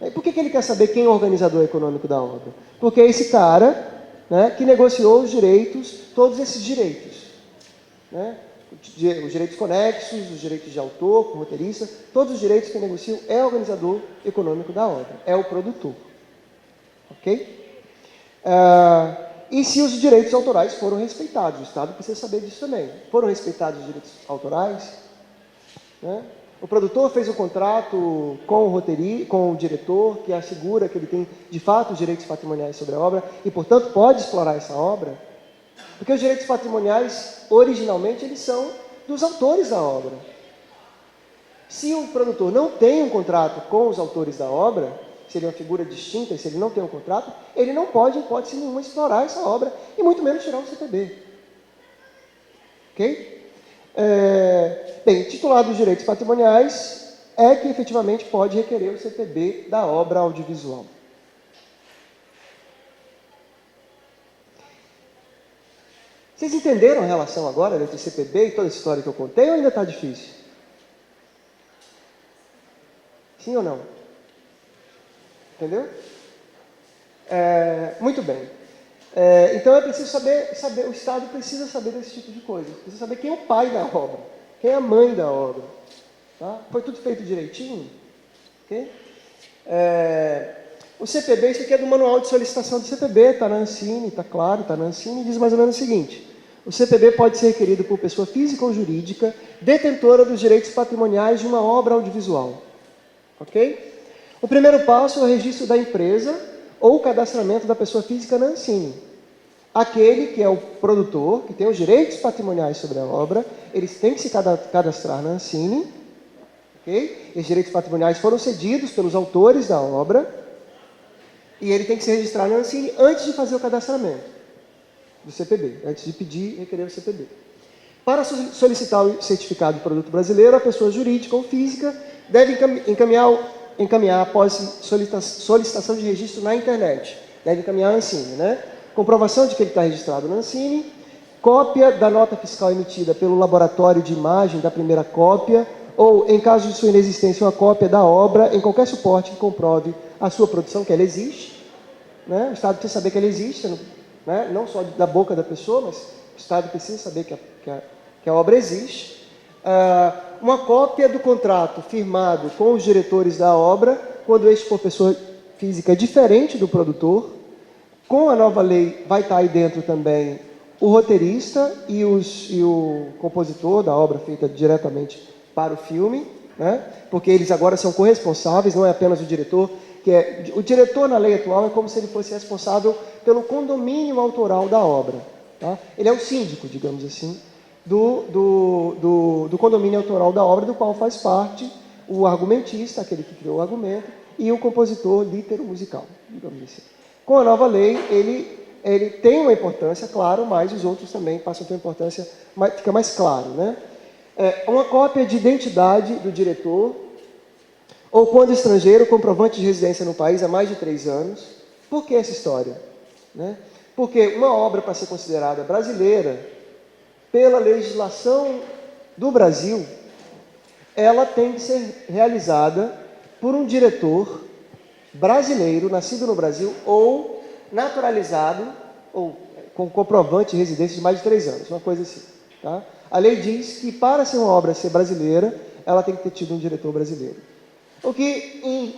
E por que ele quer saber quem é o organizador econômico da obra? Porque é esse cara, né, que negociou os direitos, todos esses direitos. Né? Os direitos conexos, os direitos de autor, com roteirista, todos os direitos que negociam é o organizador econômico da obra, é o produtor. Ok? E se os direitos autorais foram respeitados, o Estado precisa saber disso também. Foram respeitados os direitos autorais? Né? O produtor fez um contrato com o roteirista, com o diretor, que assegura que ele tem, de fato, os direitos patrimoniais sobre a obra e, portanto, pode explorar essa obra. Porque os direitos patrimoniais, originalmente, eles são dos autores da obra. Se o produtor não tem um contrato com os autores da obra, se ele é uma figura distinta, se ele não tem um contrato, ele não pode, em hipótese nenhuma, explorar essa obra, e muito menos tirar o CPB. Ok? Bem, titular dos direitos patrimoniais é que efetivamente pode requerer o CPB da obra audiovisual. Vocês entenderam a relação agora entre CPB e toda essa história que eu contei, ou ainda está difícil? Sim ou não? Entendeu? Muito bem. Então é preciso saber, o Estado precisa saber desse tipo de coisa. Precisa saber quem é o pai da obra, quem é a mãe da obra. Tá? Foi tudo feito direitinho? Okay? O CPB, isso aqui é do manual de solicitação do CPB, está na Ancine, está claro, está na Ancine, diz mais ou menos o seguinte: o CPB pode ser requerido por pessoa física ou jurídica detentora dos direitos patrimoniais de uma obra audiovisual. Ok? O primeiro passo é o registro da empresa ou o cadastramento da pessoa física na Ancine. Aquele que é o produtor, que tem os direitos patrimoniais sobre a obra, eles têm que se cadastrar na Ancine. Okay? Esses direitos patrimoniais foram cedidos pelos autores da obra e ele tem que se registrar na Ancine antes de fazer o cadastramento do CPB, antes de pedir e requerer o CPB. Para solicitar o certificado de produto brasileiro, a pessoa jurídica ou física deve encaminhar após solicitação de registro na internet. Deve encaminhar a Ancine, né? Comprovação de que ele está registrado na Ancine, cópia da nota fiscal emitida pelo laboratório de imagem da primeira cópia, ou, em caso de sua inexistência, uma cópia da obra em qualquer suporte que comprove a sua produção, que ela existe. Né? O Estado precisa saber que ela existe, né? Não só da boca da pessoa, mas o Estado precisa saber que a obra existe. Uma cópia do contrato firmado com os diretores da obra, quando este for pessoa física diferente do produtor. Com a nova lei vai estar aí dentro também o roteirista e o compositor da obra feita diretamente para o filme, né? Porque eles agora são corresponsáveis, não é apenas o diretor, o diretor na lei atual é como se ele fosse responsável pelo condomínio autoral da obra. Tá? Ele é o síndico, digamos assim, do condomínio autoral da obra, do qual faz parte o argumentista, aquele que criou o argumento, e o compositor litero musical, digamos assim. Com a nova lei, ele tem uma importância, claro, mas os outros também passam a ter uma importância, fica mais claro, né? Uma cópia de identidade do diretor, ou quando estrangeiro, comprovante de residência no país há mais de 3 anos. Por que essa história? Né? Porque uma obra, para ser considerada brasileira, pela legislação do Brasil, ela tem que ser realizada por um diretor brasileiro, nascido no Brasil, ou naturalizado, ou com comprovante de residência de mais de 3 anos, uma coisa assim. Tá? A lei diz que para ser uma obra ser brasileira, ela tem que ter tido um diretor brasileiro. O que em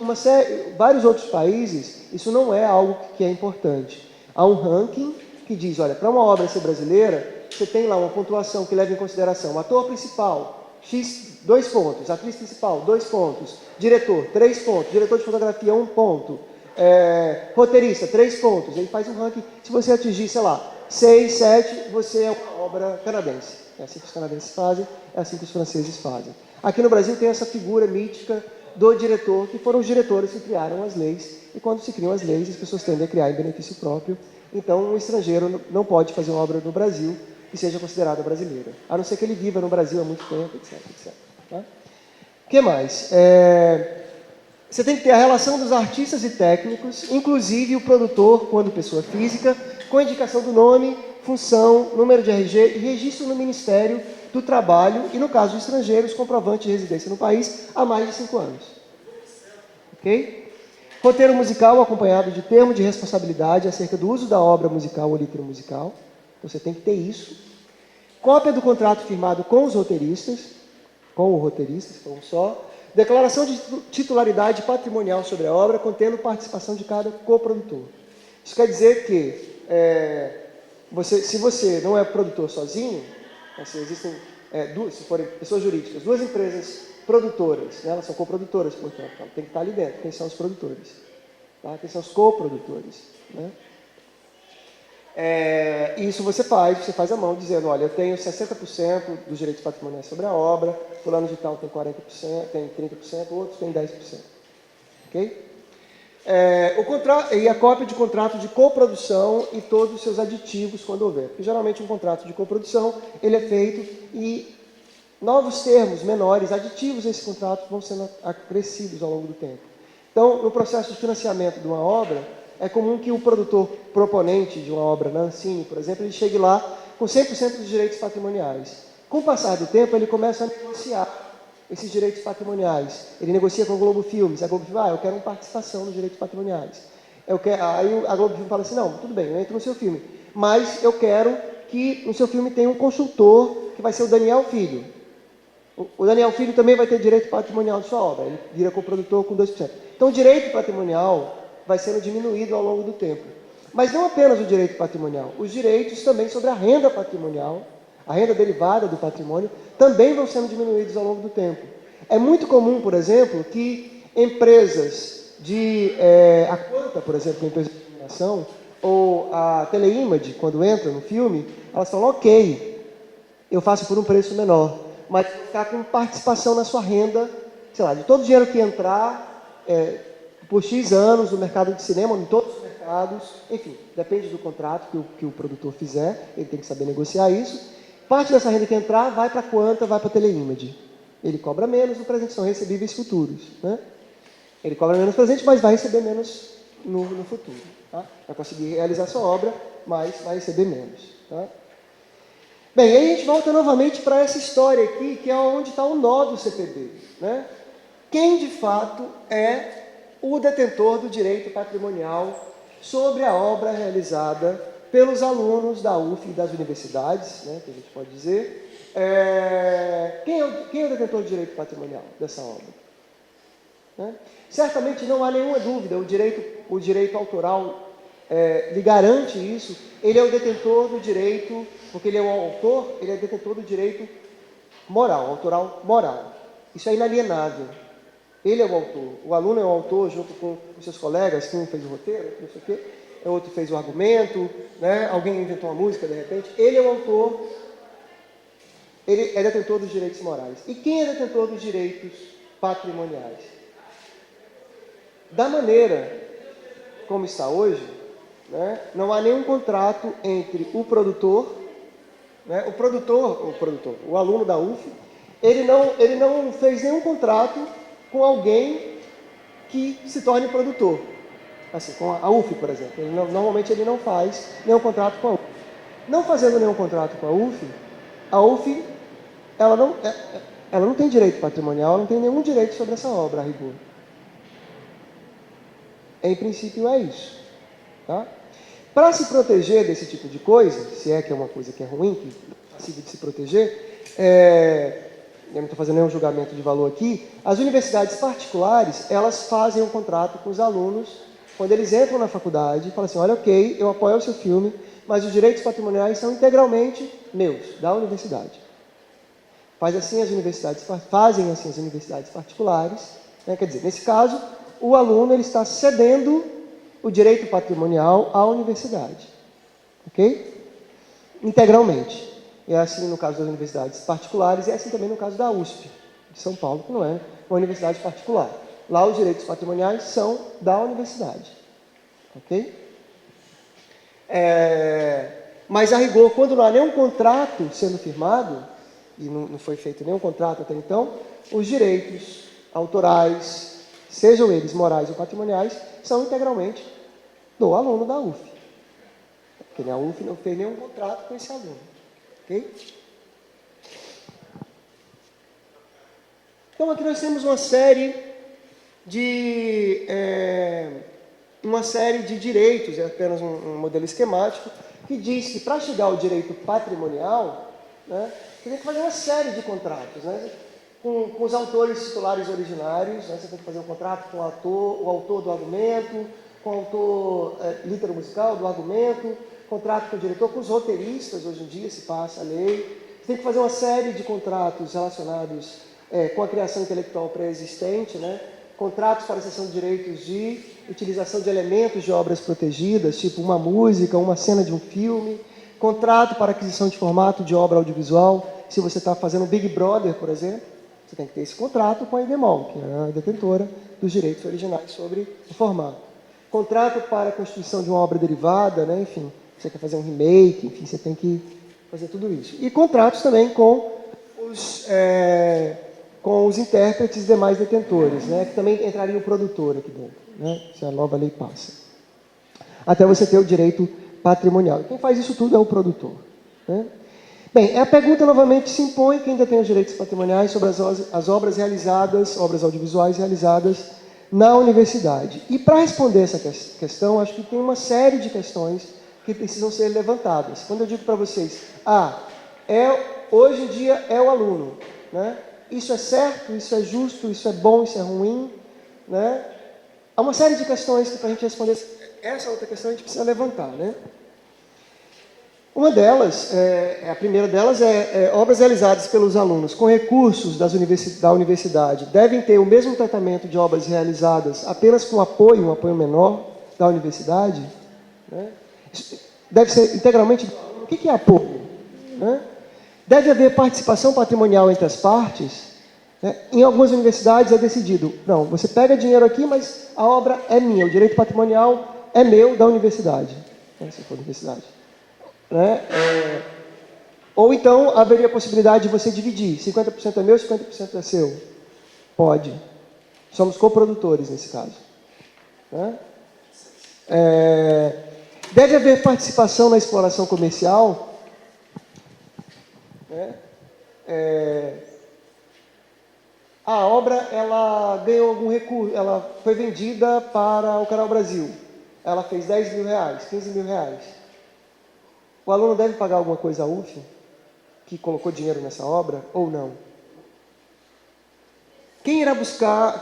vários outros países, isso não é algo que é importante. Há um ranking que diz, olha, para uma obra ser brasileira, você tem lá uma pontuação que leva em consideração o ator principal, X, 2 pontos, atriz principal, 2 pontos, diretor, 3 pontos, diretor de fotografia, 1 ponto, roteirista, 3 pontos. Ele faz um ranking, se você atingir, sei lá, 6, 7, você é uma obra canadense. É assim que os canadenses fazem, é assim que os franceses fazem. Aqui no Brasil tem essa figura mítica do diretor, que foram os diretores que criaram as leis, e quando se criam as leis, as pessoas tendem a criar em benefício próprio. Então, um estrangeiro não pode fazer uma obra no Brasil que seja considerada brasileira, a não ser que ele viva no Brasil há muito tempo, etc. etc. Tá? O que mais? Você tem que ter a relação dos artistas e técnicos, inclusive o produtor, quando pessoa física, com a indicação do nome, função, número de RG e registro no Ministério do Trabalho e, no caso de estrangeiros, comprovante de residência no país há mais de 5 anos. Ok? Roteiro musical acompanhado de termo de responsabilidade acerca do uso da obra musical ou litro musical. Então, você tem que ter isso. Cópia do contrato firmado com os roteiristas, com o roteirista, se for um só. Declaração de titularidade patrimonial sobre a obra, contendo participação de cada coprodutor. Isso quer dizer que, se você não é produtor sozinho, se existem, se forem pessoas jurídicas, 2 empresas produtoras, né, elas são coprodutoras, portanto, tem que estar ali dentro. Quem são os produtores? Tá? Quem são os coprodutores? Né? Isso você faz à mão, dizendo, olha, eu tenho 60% dos direitos patrimoniais sobre a obra, fulano de tal tem 40%, tem 30%, outros tem 10%. Ok? E a cópia de contrato de coprodução e todos os seus aditivos, quando houver. Porque, geralmente, um contrato de coprodução, ele é feito e novos termos menores, aditivos a esse contrato, vão sendo acrescidos ao longo do tempo. Então, no processo de financiamento de uma obra, é comum que o produtor proponente de uma obra na Ancine, por exemplo, ele chegue lá com 100% dos direitos patrimoniais. Com o passar do tempo, ele começa a negociar esses direitos patrimoniais. Ele negocia com a Globo Filmes. A Globo Filmes, eu quero uma participação nos direitos patrimoniais. Aí a Globo Filmes fala assim, não, tudo bem, eu entro no seu filme, mas eu quero que no seu filme tenha um consultor, que vai ser o Daniel Filho. O Daniel Filho também vai ter direito patrimonial de sua obra. Ele vira coprodutor com 2%. Então, o direito patrimonial vai sendo diminuído ao longo do tempo. Mas não apenas o direito patrimonial, os direitos também sobre a renda patrimonial, a renda derivada do patrimônio, também vão sendo diminuídos ao longo do tempo. É muito comum, por exemplo, que empresas a Quanta, por exemplo, a empresa de iluminação, ou a Teleimage, quando entra no filme, elas falam, ok, eu faço por um preço menor, mas ficar com participação na sua renda, sei lá, de todo o dinheiro que entrar, por X anos no mercado de cinema, em todos os mercados, enfim, depende do contrato que o produtor fizer, ele tem que saber negociar isso. Parte dessa renda que entrar vai para a Quanta, vai para a Teleimage. Ele cobra menos no presente, são recebíveis futuros. Né? Ele cobra menos no presente, mas vai receber menos no futuro. Tá? Vai conseguir realizar sua obra, mas vai receber menos. Tá? Bem, aí a gente volta novamente para essa história aqui, que é onde está o nó do CPB. Né? Quem, de fato, é o detentor do direito patrimonial sobre a obra realizada pelos alunos da UF e das universidades, né, que a gente pode dizer. Quem é o detentor do direito patrimonial dessa obra? Né? Certamente não há nenhuma dúvida, o direito autoral lhe garante isso. Ele é o detentor do direito, porque ele é o autor, ele é detentor do direito moral, autoral moral. Isso é inalienável. Ele é o autor. O aluno é o autor junto com os seus colegas, que um fez o roteiro, não sei o quê, o outro fez o argumento, né? Alguém inventou uma música de repente. Ele é o autor, ele é detentor dos direitos morais. E quem é detentor dos direitos patrimoniais? Da maneira como está hoje, né? Não há nenhum contrato entre o produtor, né? O aluno da UF, ele não fez nenhum contrato com alguém que se torne produtor. Assim, com a UF, por exemplo. Normalmente ele não faz nenhum contrato com a UF. Não fazendo nenhum contrato com a UF ela não tem direito patrimonial, ela não tem nenhum direito sobre essa obra, a rigor. Em princípio é isso. Tá? Para se proteger desse tipo de coisa, se é que é uma coisa que é ruim, que é possível de se proteger, eu não estou fazendo nenhum julgamento de valor aqui, as universidades particulares, elas fazem um contrato com os alunos, quando eles entram na faculdade, falam assim, olha, ok, eu apoio o seu filme, mas os direitos patrimoniais são integralmente meus, da universidade. Fazem assim as universidades particulares, né? Quer dizer, nesse caso, o aluno ele está cedendo o direito patrimonial à universidade, ok? Integralmente. É assim no caso das universidades particulares e é assim também no caso da USP, de São Paulo, que não é uma universidade particular. Lá os direitos patrimoniais são da universidade, ok? Mas a rigor, quando não há nenhum contrato sendo firmado, e não foi feito nenhum contrato até então, os direitos autorais, sejam eles morais ou patrimoniais, são integralmente do aluno da UF. Porque a UF não fez nenhum contrato com esse aluno. Ok? Então aqui nós temos uma série de direitos, é apenas um modelo esquemático, que diz que para chegar ao direito patrimonial, né, você tem que fazer uma série de contratos, né, com os autores titulares originários, né, você tem que fazer um contrato com o autor do argumento, com o autor litero-musical do argumento, contrato com o diretor, com os roteiristas, hoje em dia se passa a lei. Você tem que fazer uma série de contratos relacionados com a criação intelectual pré-existente, né? Contratos para a cessão de direitos de utilização de elementos de obras protegidas, tipo uma música, uma cena de um filme, contrato para aquisição de formato de obra audiovisual. Se você está fazendo um Big Brother, por exemplo, você tem que ter esse contrato com a Endemol, que é a detentora dos direitos originais sobre o formato. Contrato para a constituição de uma obra derivada, né? Enfim, você quer fazer um remake, enfim, você tem que fazer tudo isso. E contratos também com os intérpretes e demais detentores, né? Que também entraria o produtor aqui dentro, né? Se a nova lei passa. Até você ter o direito patrimonial. E quem faz isso tudo é o produtor, né? Bem, a pergunta novamente se impõe: quem detém os direitos patrimoniais sobre as obras realizadas, obras audiovisuais realizadas na universidade? E para responder essa questão, acho que tem uma série de questões que precisam ser levantadas. Quando eu digo para vocês, hoje em dia é o aluno, né? Isso é certo, isso é justo, isso é bom, isso é ruim, né? Há uma série de questões que, para a gente responder essa outra questão, a gente precisa levantar, né? Uma delas, a primeira delas obras realizadas pelos alunos com recursos da universidade devem ter o mesmo tratamento de obras realizadas apenas com um apoio menor da universidade, né? Deve ser integralmente. O que é apoio, né? Deve haver participação patrimonial entre as partes, né? Em algumas universidades é decidido, não, você pega dinheiro aqui, mas a obra é minha, o direito patrimonial é meu, da universidade, né? Se for universidade, né? Ou então haveria a possibilidade de você dividir, 50% é meu, 50% é seu. Pode. Somos coprodutores nesse caso, né? Deve haver participação na exploração comercial, né? A obra ela ganhou algum recurso, ela foi vendida para o Canal Brasil, ela fez 10 mil reais, 15 mil reais. O aluno deve pagar alguma coisa à UF, que colocou dinheiro nessa obra, ou não? Quem irá buscar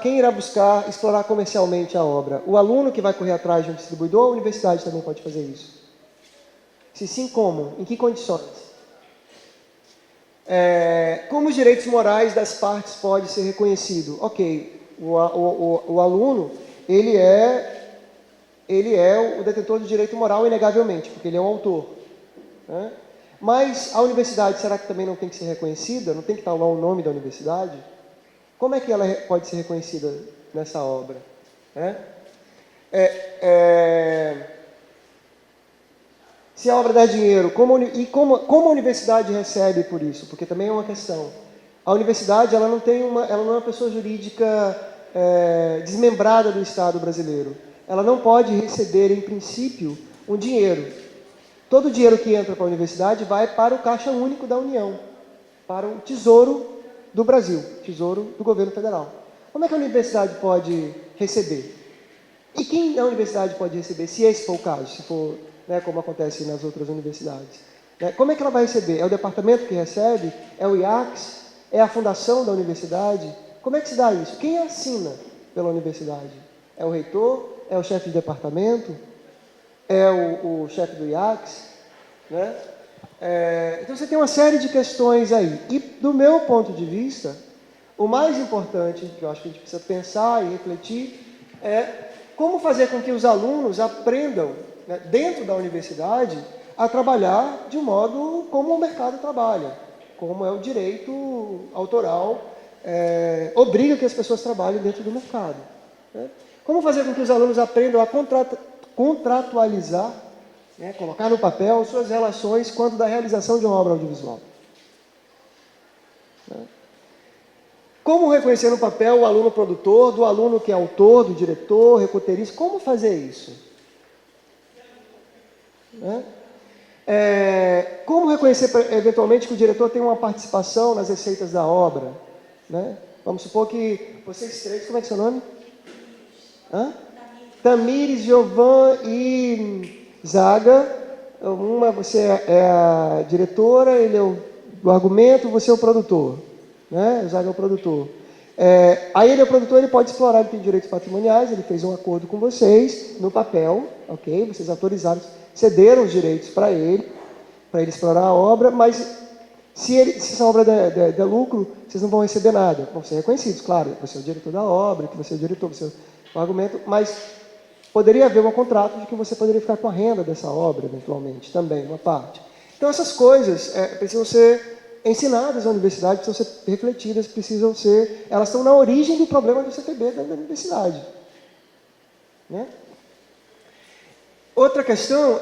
explorar comercialmente a obra? O aluno que vai correr atrás de um distribuidor ou a universidade também pode fazer isso? Se sim, como? Em que condições? Como os direitos morais das partes podem ser reconhecidos? Ok, o aluno, ele é o detentor do direito moral inegavelmente, porque ele é o autor, né? Mas a universidade, será que também não tem que ser reconhecida? Não tem que estar lá o nome da universidade? Como é que ela pode ser reconhecida nessa obra, né? Se a obra dá dinheiro, como a universidade recebe por isso? Porque também é uma questão. A universidade ela não é uma pessoa jurídica desmembrada do Estado brasileiro. Ela não pode receber, em princípio, um dinheiro. Todo o dinheiro que entra para a universidade vai para o Caixa Único da União, para o Tesouro do Brasil, Tesouro do Governo Federal. Como é que a universidade pode receber? E quem a universidade pode receber, se esse for o caso, se for, né, como acontece nas outras universidades? Como é que ela vai receber? É o departamento que recebe? É o IACS? é a fundação da universidade. Como é que se dá isso? Quem assina pela universidade? É o reitor? É o chefe de departamento? É o chefe do IACS? Né? Então você tem uma série de questões aí. E do meu ponto de vista, o mais importante que eu acho que a gente precisa pensar e refletir é como fazer com que os alunos aprendam, né, dentro da universidade, a trabalhar de um modo como o mercado trabalha, como é o direito autoral, obriga que as pessoas trabalhem dentro do mercado. Né? Como fazer com que os alunos aprendam a contratualizar, né, colocar no papel suas relações quanto da realização de uma obra audiovisual. Né? Como reconhecer no papel o aluno produtor, do aluno que é autor, do diretor, roteirista, como fazer isso? Né? Como reconhecer, eventualmente, que o diretor tem uma participação nas receitas da obra? Né? Vamos supor que vocês três, como é que é seu nome? Tamires, Giovan e Zaga. Você é a diretora, ele é o argumento, você é o produtor. Né? O Zaga é o produtor. Aí ele é o produtor, ele pode explorar, ele tem direitos patrimoniais, ele fez um acordo com vocês, no papel, ok? Vocês autorizaram, cederam os direitos para ele explorar a obra, mas se essa obra der lucro, vocês não vão receber nada. Vão ser reconhecidos, claro, você é o diretor da obra, que você é o diretor, você é o argumento, mas poderia haver um contrato de que você poderia ficar com a renda dessa obra, eventualmente, também, uma parte. Então, essas coisas precisam ser ensinadas na universidade, precisam ser refletidas, elas estão na origem do problema do CPB da universidade. Né? Outra questão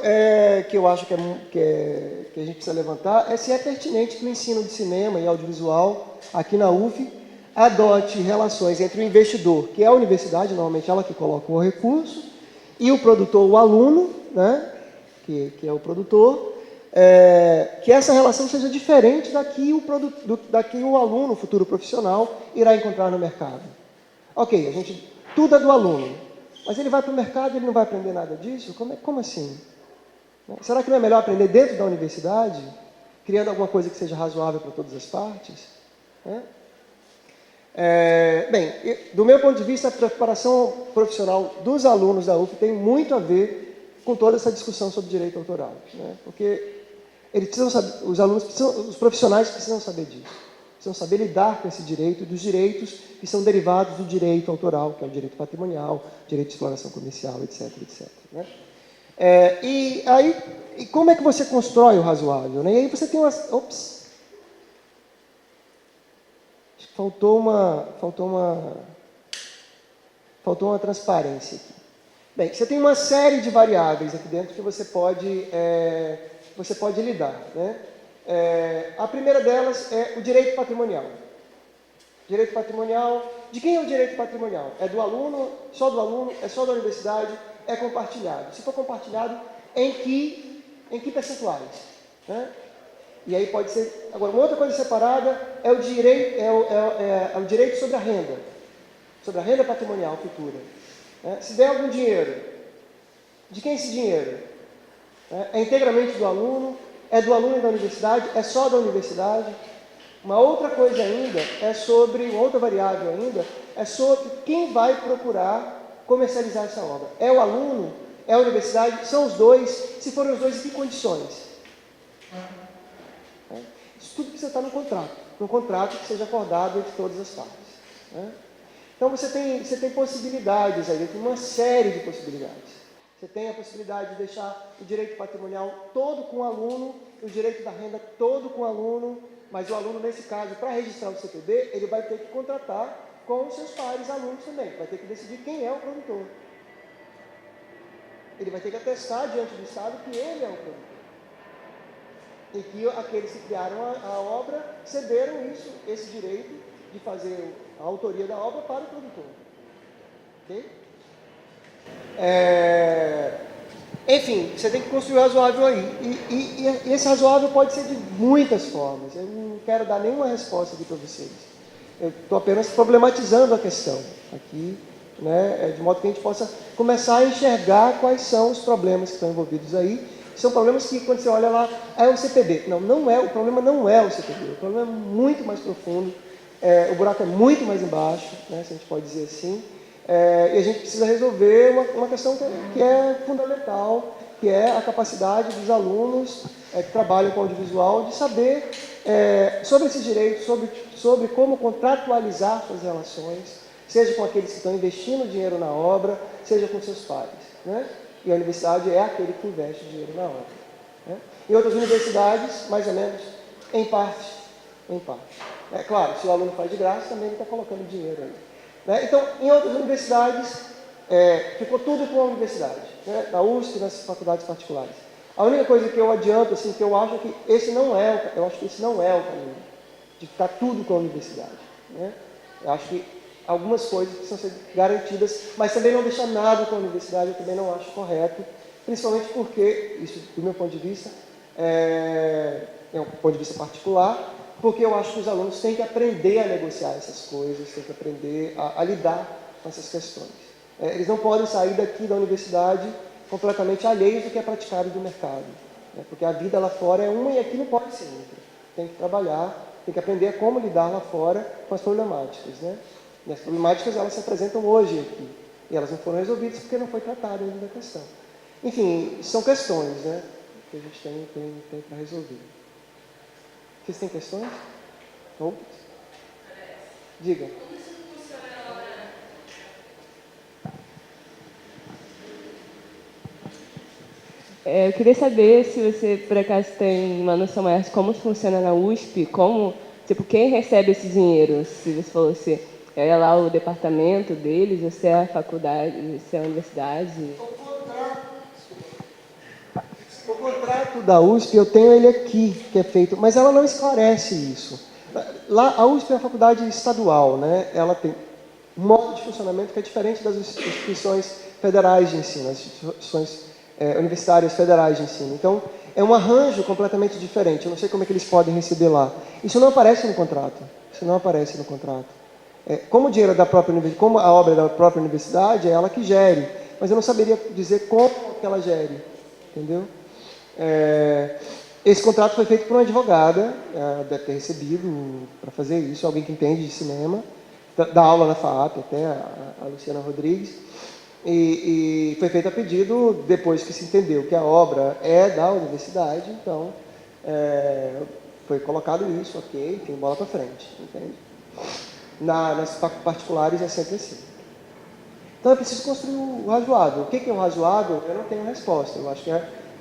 que eu acho que a gente precisa levantar é se é pertinente que o ensino de cinema e audiovisual aqui na UF adote relações entre o investidor, que é a universidade, normalmente ela que coloca o recurso, e o produtor, o aluno, né, que é o produtor, que essa relação seja diferente da que o aluno, o futuro profissional, irá encontrar no mercado. Ok, tudo é do aluno, mas ele vai para o mercado e ele não vai aprender nada disso? Como assim? Será que não é melhor aprender dentro da universidade, criando alguma coisa que seja razoável para todas as partes? Bem, do meu ponto de vista, a preparação profissional dos alunos da UF tem muito a ver com toda essa discussão sobre direito autoral, né? Porque eles precisam saber, os profissionais precisam saber disso, precisam saber lidar com esse direito e dos direitos que são derivados do direito autoral, que é o direito patrimonial, direito de exploração comercial, etc, etc. Né? E como é que você constrói o razoável? Né? E aí você tem umas... Ops! Faltou uma transparência aqui. Bem, você tem uma série de variáveis aqui dentro que você pode lidar. Né? A primeira delas é o direito patrimonial. Direito patrimonial, de quem é o direito patrimonial? É do aluno, é só da universidade, é compartilhado. Se for compartilhado, em que percentuais? Né? E aí pode ser... Agora, uma outra coisa separada é o direito sobre a renda patrimonial futura. Né? Se der algum dinheiro, de quem é esse dinheiro? É integralmente do aluno? É do aluno e da universidade? É só da universidade? Uma outra coisa ainda uma outra variável ainda, é sobre quem vai procurar comercializar essa obra. É o aluno? É a universidade? São os dois? Se forem os dois, em que condições? Isso tudo precisa estar num contrato que seja acordado entre todas as partes. Né? Então você tem possibilidades aí, tem uma série de possibilidades. Você tem a possibilidade de deixar o direito patrimonial todo com o aluno, o direito da renda todo com o aluno, mas o aluno, nesse caso, para registrar o CPB, ele vai ter que contratar com os seus pares alunos também, vai ter que decidir quem é o produtor. Ele vai ter que atestar diante do Estado que ele é o produtor. E que aqueles que criaram a obra cederam esse direito de fazer a autoria da obra para o produtor. Ok? Enfim, você tem que construir o razoável aí. E esse razoável pode ser de muitas formas. Eu não quero dar nenhuma resposta aqui para vocês. Eu estou apenas problematizando a questão aqui, né, de modo que a gente possa começar a enxergar quais são os problemas que estão envolvidos aí, são problemas que, quando você olha lá, é o CPB. Não, não é, o problema não é o CPB, o problema é muito mais profundo, o buraco é muito mais embaixo, né, se a gente pode dizer assim, e a gente precisa resolver uma questão que é fundamental, que é a capacidade dos alunos que trabalham com audiovisual de saber sobre esses direitos, sobre como contratualizar suas relações, seja com aqueles que estão investindo dinheiro na obra, seja com seus pares, né? E a universidade é aquele que investe dinheiro na obra, né? Em outras universidades, mais ou menos, em parte. É claro, se o aluno faz de graça, também ele está colocando dinheiro aí, né? Então, em outras universidades, ficou tudo com a universidade, né? Na USP, nas faculdades particulares. A única coisa que eu adianto, assim, que eu acho que esse não é o caminho, de ficar tudo com a universidade, né? Eu acho que algumas coisas precisam ser garantidas, mas também não deixar nada com a universidade, eu também não acho correto, principalmente porque, isso do meu ponto de vista, é um ponto de vista particular, porque eu acho que os alunos têm que aprender a negociar essas coisas, têm que aprender a lidar com essas questões. Eles não podem sair daqui da universidade completamente alheios do que é praticado do mercado, né? Porque a vida lá fora é uma e aqui não pode ser outra. Tem que trabalhar, tem que aprender a como lidar lá fora com as problemáticas, né? E as problemáticas, elas se apresentam hoje aqui, e elas não foram resolvidas porque não foi tratada ainda a questão. Enfim, são questões, né, que a gente tem para resolver. Vocês têm questões? Ou? Diga. Eu queria saber se você, por acaso, tem uma noção maior de como funciona na USP, quem recebe esse dinheiro? Se você falou se é lá o departamento deles, ou se é a faculdade, se é a universidade. O contrato da USP, eu tenho ele aqui, que é feito, mas ela não esclarece isso. Lá, a USP é uma faculdade estadual, né? Ela tem um modo de funcionamento que é diferente das instituições federais de ensino, as instituições universitárias federais de ensino. Então, é um arranjo completamente diferente. Eu não sei como é que eles podem receber lá. Isso não aparece no contrato. Como o dinheiro da própria universidade, como a obra é da própria universidade, é ela que gere. Mas eu não saberia dizer como que ela gere, entendeu? Esse contrato foi feito por uma advogada, deve ter recebido para fazer isso, alguém que entende de cinema, dá aula na FAAP até, a Luciana Rodrigues, e foi feito a pedido depois que se entendeu que a obra é da universidade, então foi colocado isso, ok, enfim, bola para frente, entende? Nas particulares é sempre assim. Então é preciso construir o razoável. O que é o razoável? Eu não tenho resposta. Eu acho que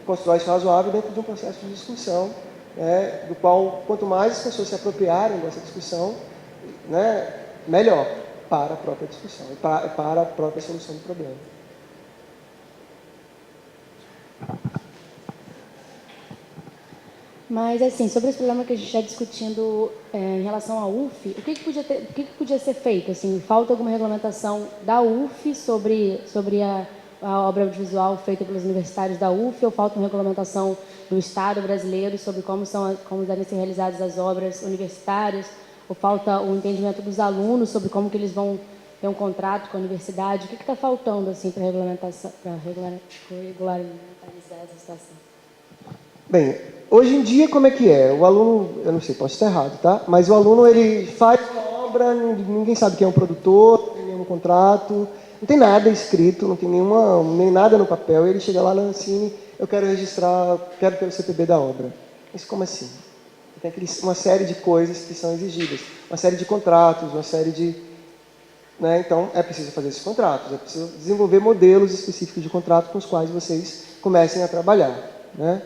constrói isso razoável dentro de um processo de discussão, né, do qual, quanto mais as pessoas se apropriarem dessa discussão, né, melhor para a própria discussão e para a própria solução do problema. Mas, assim, sobre esse problema que a gente está discutindo em relação à UF, o que podia ser feito? Assim, falta alguma regulamentação da UF sobre a obra audiovisual feita pelos universitários da UF, ou falta uma regulamentação do Estado brasileiro sobre como devem ser realizadas as obras universitárias, ou falta o entendimento dos alunos sobre como que eles vão ter um contrato com a universidade? O que está faltando, assim, para regularizar essa situação? Bem, hoje em dia, como é que é? O aluno, eu não sei, posso estar errado, tá? Mas o aluno, ele faz uma obra, ninguém sabe quem é o produtor, não tem nenhum contrato, não tem nada escrito, não tem nem nada no papel, e ele chega lá na Ancine, eu quero registrar, quero ter o CPB da obra. Mas como assim? Tem uma série de coisas que são exigidas, uma série de contratos, uma série de... Né? Então, é preciso fazer esses contratos, é preciso desenvolver modelos específicos de contrato com os quais vocês comecem a trabalhar, né?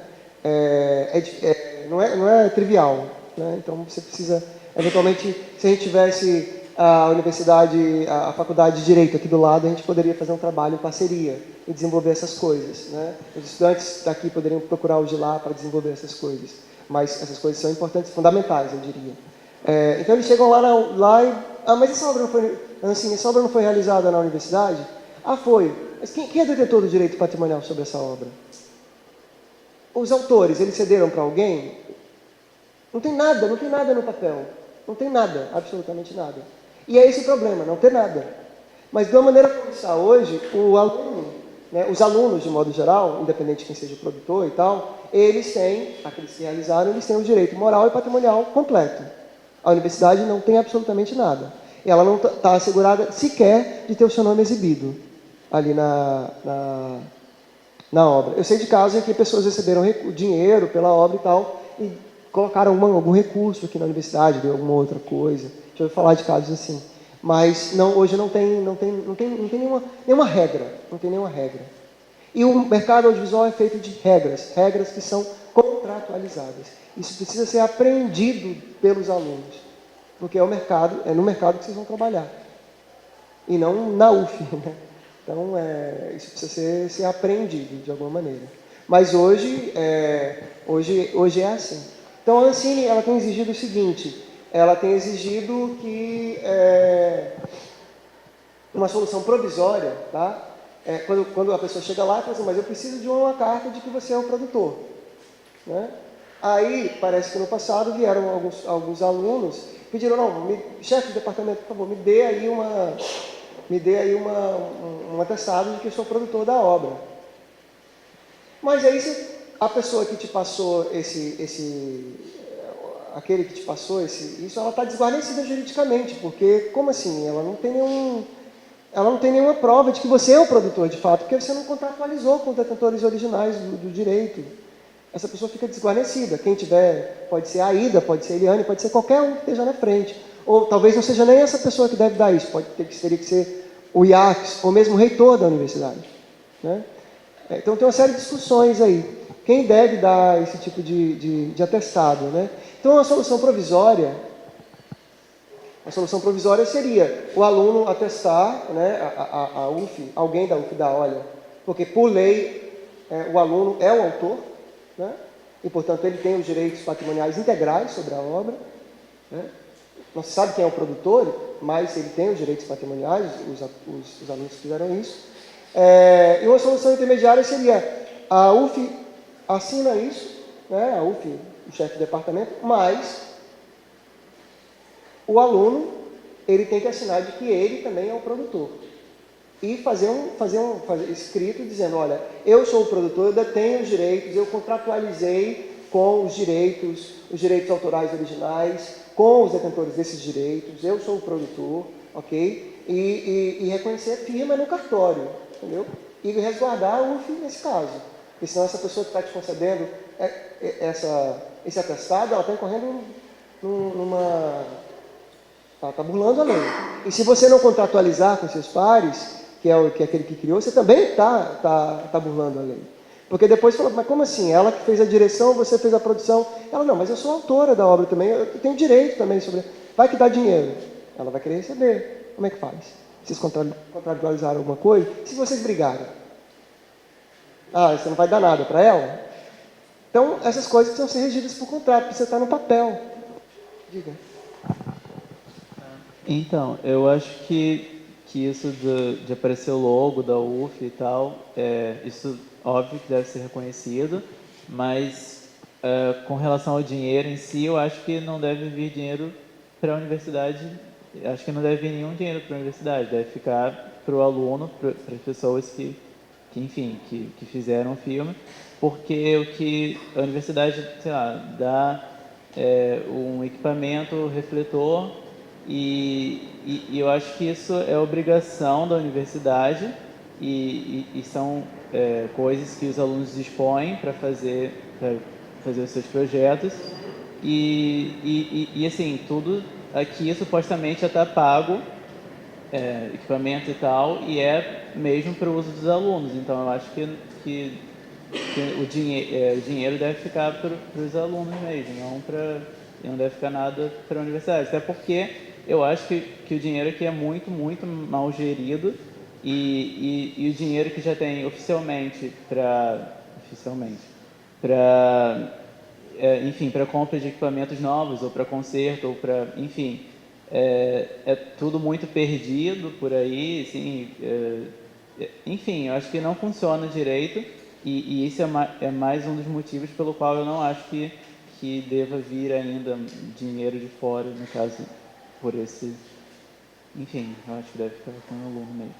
Não é trivial, né? Então você precisa, eventualmente, se a gente tivesse a universidade, a faculdade de Direito aqui do lado, a gente poderia fazer um trabalho em parceria e desenvolver essas coisas, né? Os estudantes daqui poderiam procurar o de lá para desenvolver essas coisas, mas essas coisas são importantes, fundamentais, eu diria. Então eles chegam lá e... mas essa obra não foi realizada na universidade? Foi. Mas quem é detentor do direito patrimonial sobre essa obra? Os autores, eles cederam para alguém? Não tem nada no papel. Não tem nada, absolutamente nada. E é esse o problema, não ter nada. Mas de uma maneira como está hoje, o aluno, né, os alunos, de modo geral, independente de quem seja o produtor e tal, eles têm, aqueles que realizaram, eles têm o direito moral e patrimonial completo. A universidade não tem absolutamente nada. Ela não está assegurada sequer de ter o seu nome exibido ali na obra. Eu sei de casos em que pessoas receberam dinheiro pela obra e tal, e colocaram algum recurso aqui na universidade, deu alguma outra coisa. Deixa eu falar de casos assim. Mas não, hoje não tem nenhuma regra. Não tem nenhuma regra. E o mercado audiovisual é feito de regras que são contratualizadas. Isso precisa ser aprendido pelos alunos, porque é no mercado que vocês vão trabalhar, e não na UF, né? Então, isso precisa ser aprendido de alguma maneira. Mas hoje é assim. Então, a Ancine, ela tem exigido o seguinte, ela tem exigido que uma solução provisória, tá? Quando a pessoa chega lá e fala assim, mas eu preciso de uma carta de que você é o produtor, né? Aí, parece que no passado vieram alguns alunos, pediram, não, chefe do departamento, por favor, me dê aí um atestado de que eu sou produtor da obra. Mas aí, a pessoa que te passou aquele que te passou isso, ela está desguarnecida juridicamente, porque, como assim? Ela não tem nenhuma prova de que você é o produtor, de fato, porque você não contratualizou com os detentores originais do direito. Essa pessoa fica desguarnecida. Quem tiver, pode ser a Aida, pode ser a Eliane, pode ser qualquer um que esteja na frente. Ou talvez não seja nem essa pessoa que deve dar isso, teria que ser o IACS, ou mesmo o reitor da universidade, né? Então tem uma série de discussões aí. Quem deve dar esse tipo de atestado, né? Então a solução provisória seria o aluno atestar, né, a UF, alguém da UF dá, olha, porque por lei o aluno é o autor, né? E portanto ele tem os direitos patrimoniais integrais sobre a obra, né? Não se sabe quem é o produtor, mas ele tem os direitos patrimoniais, os alunos fizeram isso. E uma solução intermediária seria a UF assina isso, né? A UF, o chefe de departamento, mas o aluno ele tem que assinar de que ele também é o produtor. E fazer escrito dizendo, olha, eu sou o produtor, eu detenho os direitos, eu contratualizei com os direitos autorais originais, com os detentores desses direitos, eu sou o produtor, ok? E reconhecer a firma no cartório, entendeu? E resguardar o UF nesse caso. Porque senão essa pessoa que está te concedendo esse atestado, ela está incorrendo está burlando a lei. E se você não contratualizar com seus pares, que é aquele que criou, você também está burlando a lei. Porque depois fala, mas como assim? Ela que fez a direção, você fez a produção. Ela, não, mas eu sou autora da obra também, eu tenho direito também sobre... Vai que dá dinheiro. Ela vai querer receber. Como é que faz? Vocês contratualizaram alguma coisa? Se vocês brigarem? Você não vai dar nada para ela? Então, essas coisas precisam ser regidas por contrato, porque você está no papel. Diga. Então, eu acho que isso de aparecer o logo da UF e tal, isso óbvio que deve ser reconhecido, mas com relação ao dinheiro em si, eu acho que não deve vir dinheiro para a universidade, acho que não deve vir nenhum dinheiro para a universidade, deve ficar para o aluno, para as pessoas que fizeram o filme, porque o que a universidade, sei lá, dá um equipamento, refletor, e eu acho que isso é obrigação da universidade e são coisas que os alunos dispõem para fazer os seus projetos e assim, tudo aqui supostamente já está pago, equipamento e tal, e é mesmo para o uso dos alunos. Então eu acho que o dinheiro deve ficar para os alunos mesmo, não deve ficar nada para a universidade, até porque eu acho que o dinheiro aqui é muito, muito mal gerido e o dinheiro que já tem oficialmente para compra de equipamentos novos ou para conserto ou para, enfim, é tudo muito perdido por aí, assim, enfim, eu acho que não funciona direito e isso é mais um dos motivos pelo qual eu não acho que deva vir ainda dinheiro de fora, no caso, por esse... Enfim, eu acho que deve ficar com o aluno mesmo.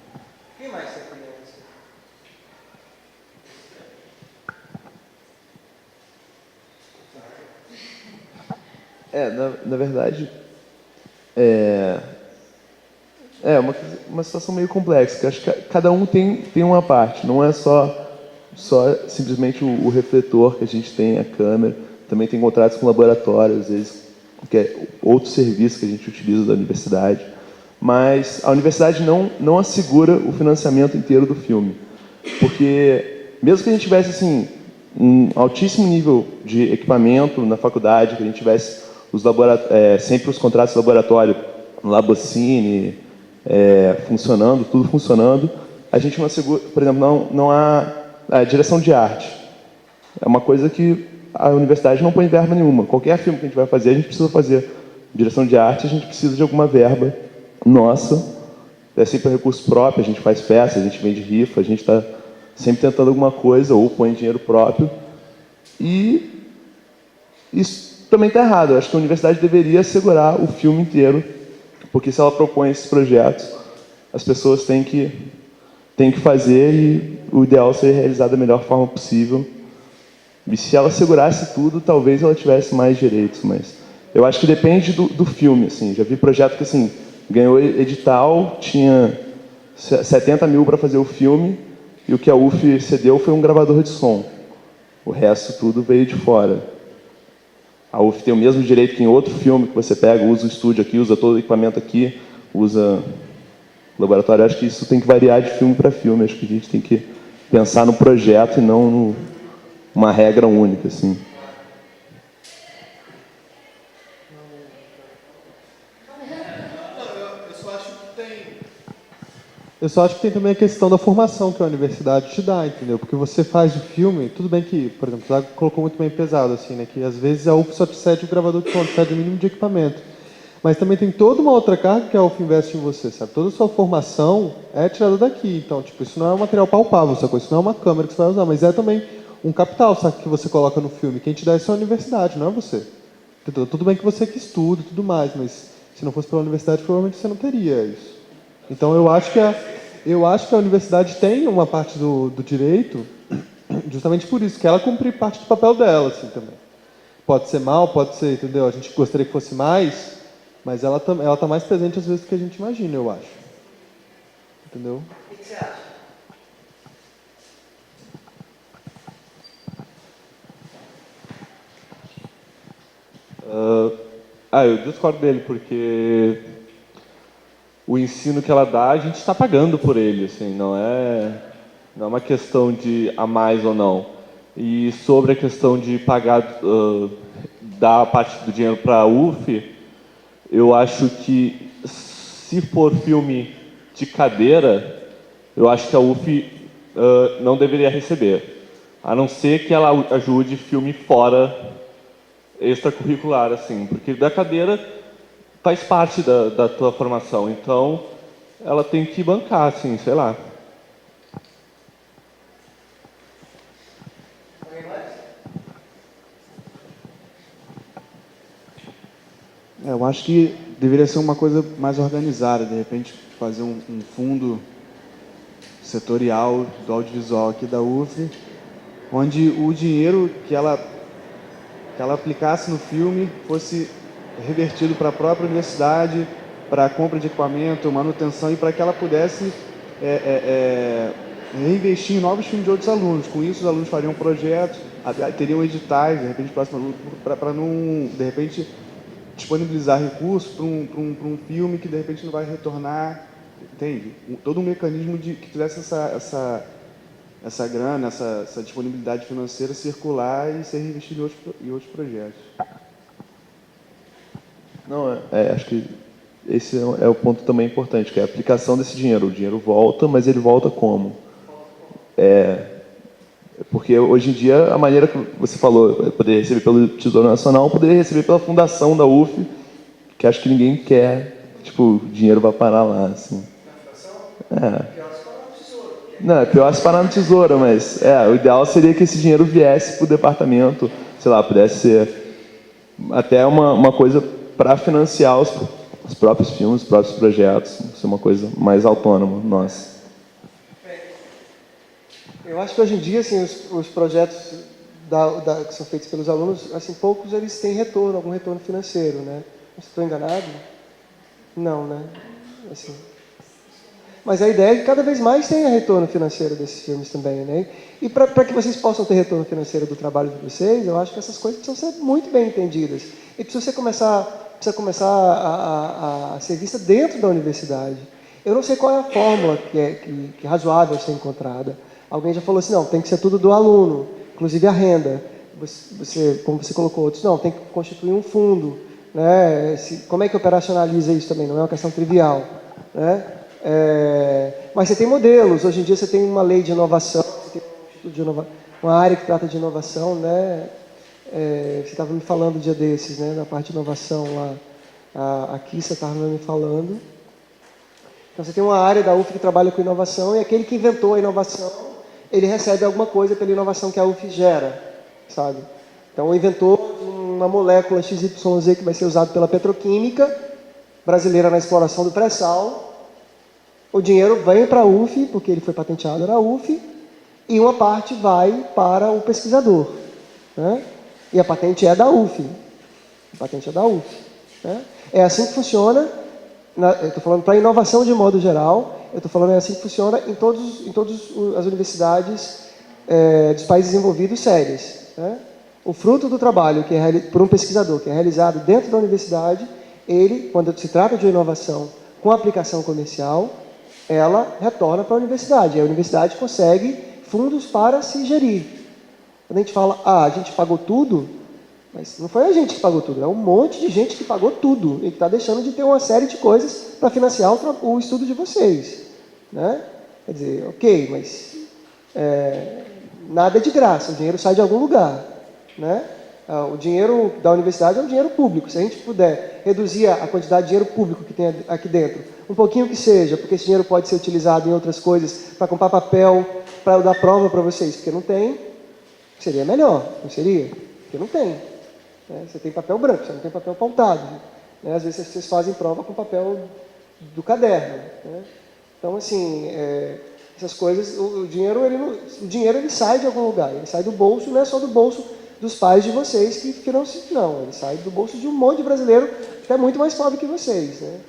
Quem mais tem criança? Na verdade, uma situação meio complexa, que acho que cada um tem uma parte, não é só simplesmente o refletor que a gente tem, a câmera, também tem contratos com laboratórios, às vezes, que é outro serviço que a gente utiliza da universidade, mas a universidade não assegura o financiamento inteiro do filme, porque mesmo que a gente tivesse assim, um altíssimo nível de equipamento na faculdade, que a gente tivesse sempre os contratos de laboratório, Labocine, funcionando, tudo funcionando, a gente não assegura, por exemplo, não há a direção de arte. É uma coisa que a universidade não põe verba nenhuma. Qualquer filme que a gente vai fazer, a gente precisa fazer direção de arte, a gente precisa de alguma verba nossa. É sempre recurso próprio, a gente faz festa, a gente vende rifa, a gente está sempre tentando alguma coisa ou põe dinheiro próprio. E isso também está errado. Eu acho que a universidade deveria assegurar o filme inteiro, porque se ela propõe esses projetos, as pessoas têm que fazer e o ideal seria realizar da melhor forma possível. E se ela segurasse tudo, talvez ela tivesse mais direitos, mas eu acho que depende do filme, assim. Já vi projeto que, assim, ganhou edital, tinha 70 mil para fazer o filme, e o que a UF cedeu foi um gravador de som. O resto tudo veio de fora. A UF tem o mesmo direito que em outro filme que você pega, usa o estúdio aqui, usa todo o equipamento aqui, usa o laboratório. Eu acho que isso tem que variar de filme para filme. Acho que a gente tem que pensar no projeto e não uma regra única, assim. Eu só acho que tem também a questão da formação que a universidade te dá, entendeu? Porque você faz o filme, tudo bem que, por exemplo, o Zago colocou muito bem pesado, assim, né? Que às vezes a UF só te cede o gravador de som, te cede o mínimo de equipamento. Mas também tem toda uma outra carga que a UF investe em você, sabe? Toda a sua formação é tirada daqui. Então, tipo, isso não é um material palpável, sacou? Isso não é uma câmera que você vai usar, mas é também um capital, sabe? Que você coloca no filme. Quem te dá isso é a universidade, não é você. Entendeu? Tudo bem que você que estuda e tudo mais, mas se não fosse pela universidade, provavelmente você não teria isso. Então, eu acho que a universidade tem uma parte do direito, justamente por isso, que ela cumpre parte do papel dela, assim, também. Pode ser mal, pode ser, entendeu? A gente gostaria que fosse mais, mas ela tá mais presente às vezes do que a gente imagina, eu acho. Entendeu? O que você acha? Eu discordo dele, porque o ensino que ela dá, a gente está pagando por ele, assim, não é uma questão de a mais ou não. E sobre a questão de pagar, dar parte do dinheiro para a UF, eu acho que, se for filme de cadeira, eu acho que a UF não deveria receber, a não ser que ela ajude filme fora extracurricular, assim, porque da cadeira faz parte da tua formação, então ela tem que bancar, assim, sei lá. Eu acho que deveria ser uma coisa mais organizada, de repente fazer um fundo setorial do audiovisual aqui da UF, onde o dinheiro que ela aplicasse no filme fosse revertido para a própria universidade, para a compra de equipamento, manutenção, e para que ela pudesse reinvestir em novos filmes de outros alunos. Com isso, os alunos fariam projetos, teriam editais, de repente, para não, de repente, disponibilizar recursos para um filme que, de repente, não vai retornar, entende? Todo um mecanismo que tivesse essa grana, essa disponibilidade financeira circular e ser reinvestida em outros projetos. Não, acho que esse é o ponto também importante, que é a aplicação desse dinheiro. O dinheiro volta, mas ele volta como? Porque hoje em dia, a maneira que você falou, poderia receber pelo Tesouro Nacional, poderia receber pela fundação da UF, que acho que ninguém quer, tipo, o dinheiro vai parar lá, assim. Não, é pior se parar no Tesouro, mas o ideal seria que esse dinheiro viesse para o departamento, sei lá, pudesse ser até uma coisa para financiar os próprios filmes, os próprios projetos, ser uma coisa mais autônoma, nossa. Eu acho que hoje em dia, assim, os projetos que são feitos pelos alunos, assim, poucos eles têm retorno, algum retorno financeiro, né? Estou enganado? Não, né? Assim. Mas a ideia é que cada vez mais tenha retorno financeiro desses filmes também, né? E para que vocês possam ter retorno financeiro do trabalho de vocês, eu acho que essas coisas precisam ser muito bem entendidas. E precisa começar a ser vista dentro da universidade. Eu não sei qual é a fórmula que é razoável ser encontrada. Alguém já falou assim, não, tem que ser tudo do aluno, inclusive a renda. Como você colocou outros, não, tem que constituir um fundo. Né? Como é que operacionaliza isso também? Não é uma questão trivial. Né? Mas você tem modelos. Hoje em dia você tem uma lei de inovação, você tem uma área que trata de inovação. Né? Você estava me falando um dia desses, né? Na parte de inovação lá, aqui você estava me falando. Então você tem uma área da UF que trabalha com inovação e aquele que inventou a inovação, ele recebe alguma coisa pela inovação que a UF gera, sabe? Então o inventor de uma molécula XYZ que vai ser usada pela petroquímica brasileira na exploração do pré-sal, o dinheiro vem para a UF, porque ele foi patenteado na UF, e uma parte vai para o pesquisador. Né? E a patente é da UF. A patente é da UF. Né? É assim que funciona, eu estou falando para a inovação de modo geral, eu estou falando é assim que funciona em todas as universidades dos países desenvolvidos sérias. Né? O fruto do trabalho que é por um pesquisador, que é realizado dentro da universidade, ele, quando se trata de inovação com aplicação comercial, ela retorna para a universidade. E a universidade consegue fundos para se gerir. Quando a gente fala, a gente pagou tudo, mas não foi a gente que pagou tudo, é um monte de gente que pagou tudo e que está deixando de ter uma série de coisas para financiar o estudo de vocês. Né? Quer dizer, ok, mas nada é de graça, o dinheiro sai de algum lugar. Né? O dinheiro da universidade é um dinheiro público. Se a gente puder reduzir a quantidade de dinheiro público que tem aqui dentro, um pouquinho que seja, porque esse dinheiro pode ser utilizado em outras coisas, para comprar papel, para eu dar prova para vocês, porque não tem, seria melhor, não seria? Porque não tem. Né? Você tem papel branco, você não tem papel pautado. Né? Às vezes vocês fazem prova com papel do caderno. Né? Então, assim, essas coisas, o dinheiro ele sai de algum lugar, ele sai do bolso, não é só do bolso dos pais de vocês que financiam, não, ele sai do bolso de um monte de brasileiro que é muito mais pobre que vocês. Né?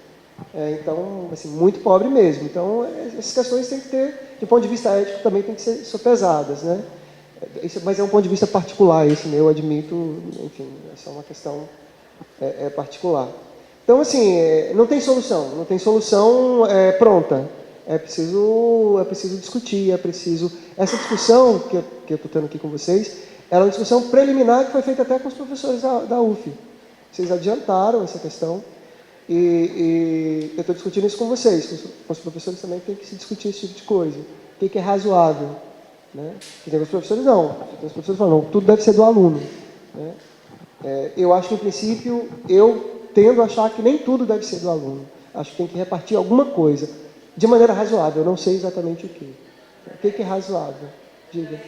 Então, assim, muito pobre mesmo. Então, essas questões têm que ter, de ponto de vista ético, também tem que ser sopesadas, né? Mas é um ponto de vista particular, esse meu, eu admito, enfim, essa é uma questão particular. Então, assim, não tem solução pronta. É preciso discutir, Essa discussão que eu estou tendo aqui com vocês, ela é uma discussão preliminar que foi feita até com os professores da UF. Vocês adiantaram essa questão. E eu estou discutindo isso com vocês, com os professores também tem que se discutir esse tipo de coisa. O que é razoável? Né? E tem os professores não. Tem os professores falam, não, tudo deve ser do aluno. Né? Eu acho que, em princípio, eu tendo a achar que nem tudo deve ser do aluno. Acho que tem que repartir alguma coisa, de maneira razoável. Eu não sei exatamente o que. O que é razoável? Diga.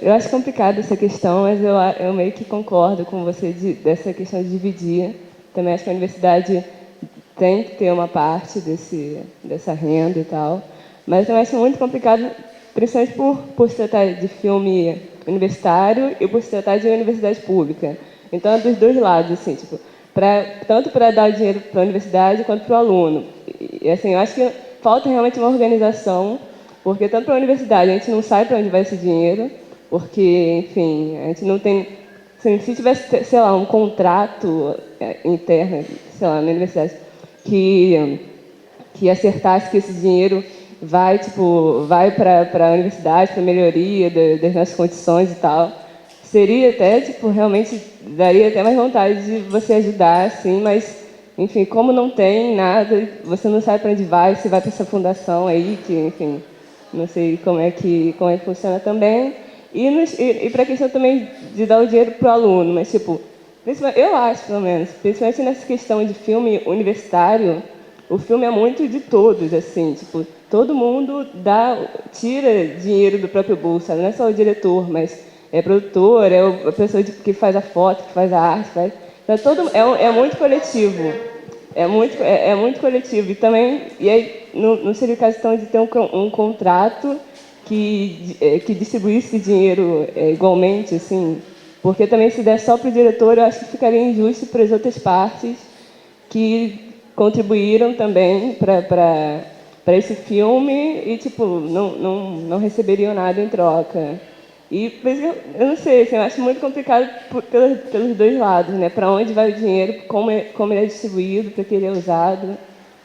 Eu acho complicado essa questão, mas eu meio que concordo com você dessa questão de dividir. Também acho que a universidade tem que ter uma parte dessa renda e tal. Mas eu também acho muito complicado, principalmente por se tratar de filme universitário e por se tratar de universidade pública. Então, é dos dois lados, assim, tipo, tanto para dar dinheiro para a universidade quanto para o aluno. E, assim, eu acho que falta realmente uma organização, porque tanto para a universidade a gente não sabe para onde vai esse dinheiro, porque, enfim, a gente não tem... Assim, se tivesse, sei lá, um contrato interno, sei lá, na universidade, que acertasse que esse dinheiro vai para a universidade, para a melhoria das nossas condições e tal, seria até, realmente daria até mais vontade de você ajudar, assim, mas, enfim, como não tem nada, você não sabe para onde vai, se vai para essa fundação aí, que, enfim, não sei como é que funciona também. E para a questão também de dar o dinheiro para o aluno, mas, eu acho, pelo menos, principalmente nessa questão de filme universitário, o filme é muito de todos, assim, todo mundo tira dinheiro do próprio bolso, não é só o diretor, mas é produtor, é a pessoa que faz a foto, que faz a arte, então é muito coletivo. é muito coletivo. E também, e aí, não seria o caso, então, de ter um contrato que distribuísse dinheiro igualmente, assim? Porque também, se der só para o diretor, eu acho que ficaria injusto para as outras partes que contribuíram também para esse filme e, tipo, não receberiam nada em troca. E mas eu não sei, assim, eu acho muito complicado pelos dois lados, né? Para onde vai o dinheiro, como ele é distribuído, para que ele é usado,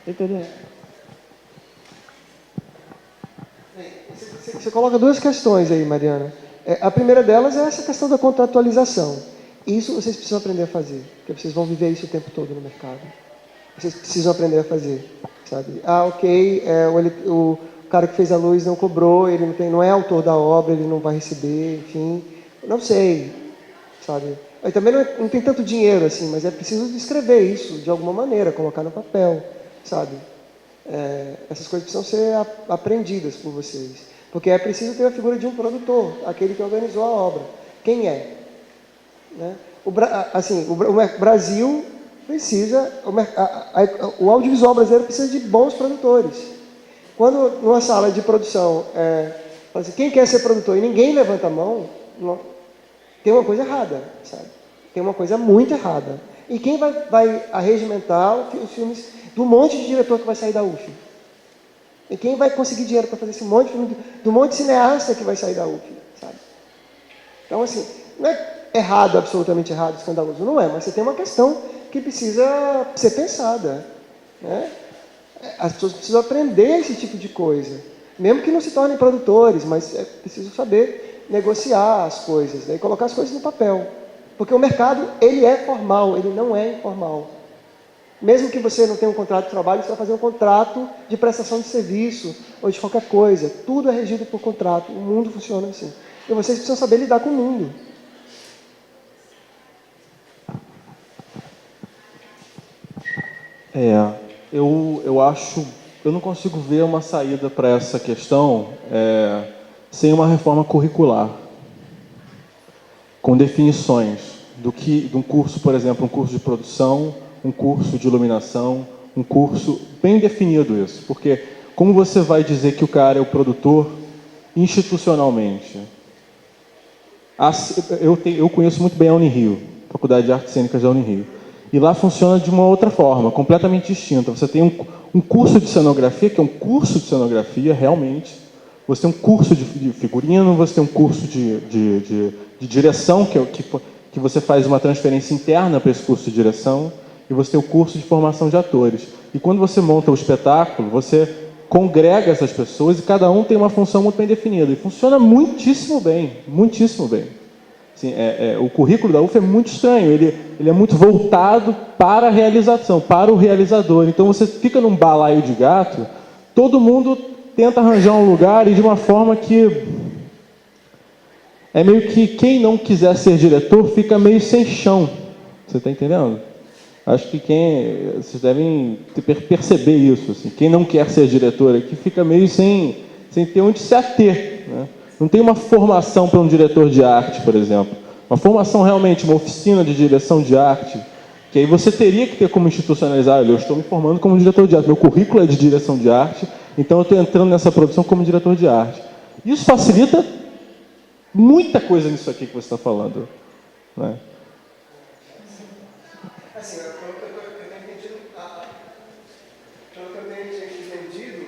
e tudo. Você coloca duas questões aí, Mariana. A primeira delas é essa questão da contratualização. Isso vocês precisam aprender a fazer, porque vocês vão viver isso o tempo todo no mercado. Vocês precisam aprender a fazer, sabe? Ok, o cara que fez a luz não cobrou, ele não é autor da obra, ele não vai receber, enfim. Não sei, sabe? Aí também não tem tanto dinheiro assim, mas é preciso descrever isso de alguma maneira, colocar no papel, sabe? Essas coisas precisam ser aprendidas por vocês. Porque é preciso ter a figura de um produtor, aquele que organizou a obra. Quem é? Né? O Brasil precisa, o audiovisual brasileiro precisa de bons produtores. Quando numa sala de produção, fala assim, quem quer ser produtor e ninguém levanta a mão, tem uma coisa errada, sabe? Tem uma coisa muito errada. E quem vai arregimentar os filmes do monte de diretor que vai sair da UF? E quem vai conseguir dinheiro para fazer esse monte de filme, do monte de cineasta que vai sair da UF, sabe? Então, assim, não é errado, absolutamente errado, escandaloso, não é, mas você tem uma questão que precisa ser pensada, né? As pessoas precisam aprender esse tipo de coisa, mesmo que não se tornem produtores, mas é preciso saber negociar as coisas, né? E colocar as coisas no papel, porque o mercado, ele é formal, ele não é informal. Mesmo que você não tenha um contrato de trabalho, você vai fazer um contrato de prestação de serviço ou de qualquer coisa. Tudo é regido por contrato. O mundo funciona assim. E vocês precisam saber lidar com o mundo. Eu não consigo ver uma saída para essa questão sem uma reforma curricular, com definições de um curso, por exemplo, um curso de produção, um curso de iluminação, um curso bem definido isso, porque como você vai dizer que o cara é o produtor institucionalmente? Eu conheço muito bem a Unirio, Faculdade de Artes Cênicas da Unirio, e lá funciona de uma outra forma, completamente distinta. Você tem um curso de cenografia, que é um curso de cenografia, realmente. Você tem um curso de figurino, você tem um curso de direção, que você faz uma transferência interna para esse curso de direção, e você tem o curso de formação de atores. E quando você monta o espetáculo, você congrega essas pessoas e cada um tem uma função muito bem definida. E funciona muitíssimo bem, muitíssimo bem. Assim, o currículo da UF é muito estranho, ele é muito voltado para a realização, para o realizador. Então você fica num balaio de gato, todo mundo tenta arranjar um lugar e de uma forma que é meio que quem não quiser ser diretor fica meio sem chão. Você está entendendo? Acho que vocês devem perceber isso. Assim, quem não quer ser diretor aqui fica meio sem ter onde se ater, né? Não tem uma formação para um diretor de arte, por exemplo. Uma formação realmente, uma oficina de direção de arte, que aí você teria que ter como institucionalizar. Eu estou me formando como diretor de arte, meu currículo é de direção de arte, então eu estou entrando nessa produção como diretor de arte. Isso facilita muita coisa nisso aqui que você está falando, né? Assim, pelo que eu tenho entendido,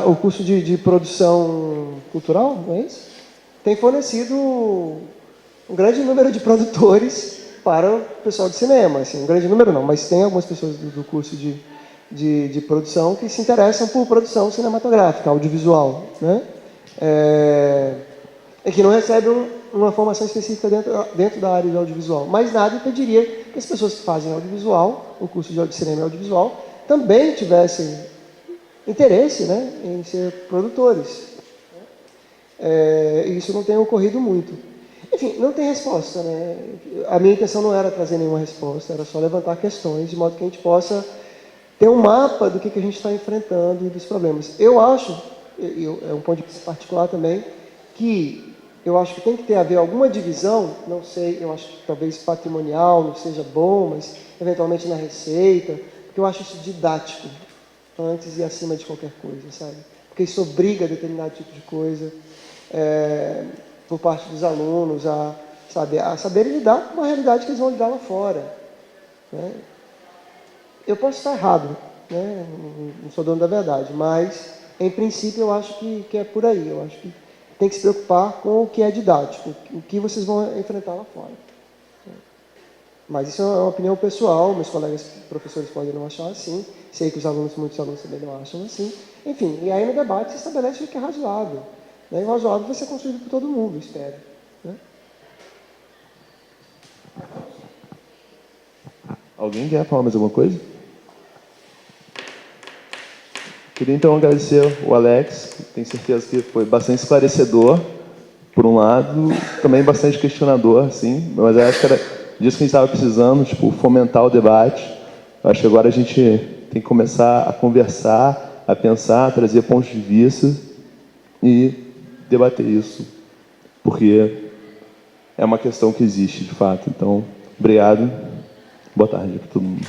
o curso de produção cultural, não é isso? Tem fornecido um grande número de produtores para o pessoal de cinema. Assim, um grande número não, mas tem algumas pessoas do curso de produção que se interessam por produção cinematográfica, audiovisual, né? E que não recebem uma formação específica dentro da área de audiovisual. Mas nada impediria que as pessoas que fazem audiovisual, o curso de cinema e audiovisual, também tivessem interesse, né, em ser produtores. E isso não tem ocorrido muito. Enfim, não tem resposta, né? A minha intenção não era trazer nenhuma resposta, era só levantar questões, de modo que a gente possa ter um mapa do que a gente está enfrentando e dos problemas. Eu acho, é um ponto de vista particular também, que eu acho que tem que haver alguma divisão, não sei, eu acho que talvez patrimonial não seja bom, mas eventualmente na receita, porque eu acho isso didático, antes e acima de qualquer coisa, sabe? Porque isso obriga a determinado tipo de coisa, por parte dos alunos, a saberem lidar com uma realidade que eles vão lidar lá fora, né? Eu posso estar errado, né? Não sou dono da verdade, mas, em princípio, eu acho que é por aí. Eu acho que tem que se preocupar com o que é didático, o que vocês vão enfrentar lá fora. Mas isso é uma opinião pessoal, meus colegas professores podem não achar assim, sei que muitos alunos também não acham assim. Enfim, e aí no debate se estabelece o que é razoável, né? E o razoável vai ser construído por todo mundo, espero, né? Alguém quer falar mais alguma coisa? Queria então agradecer o Alex, tenho certeza que foi bastante esclarecedor, por um lado, também bastante questionador, assim, mas eu acho que era disso que a gente estava precisando, tipo, fomentar o debate. Eu acho que agora a gente tem que começar a conversar, a pensar, a trazer pontos de vista e debater isso, porque é uma questão que existe, de fato. Então, obrigado, boa tarde para todo mundo.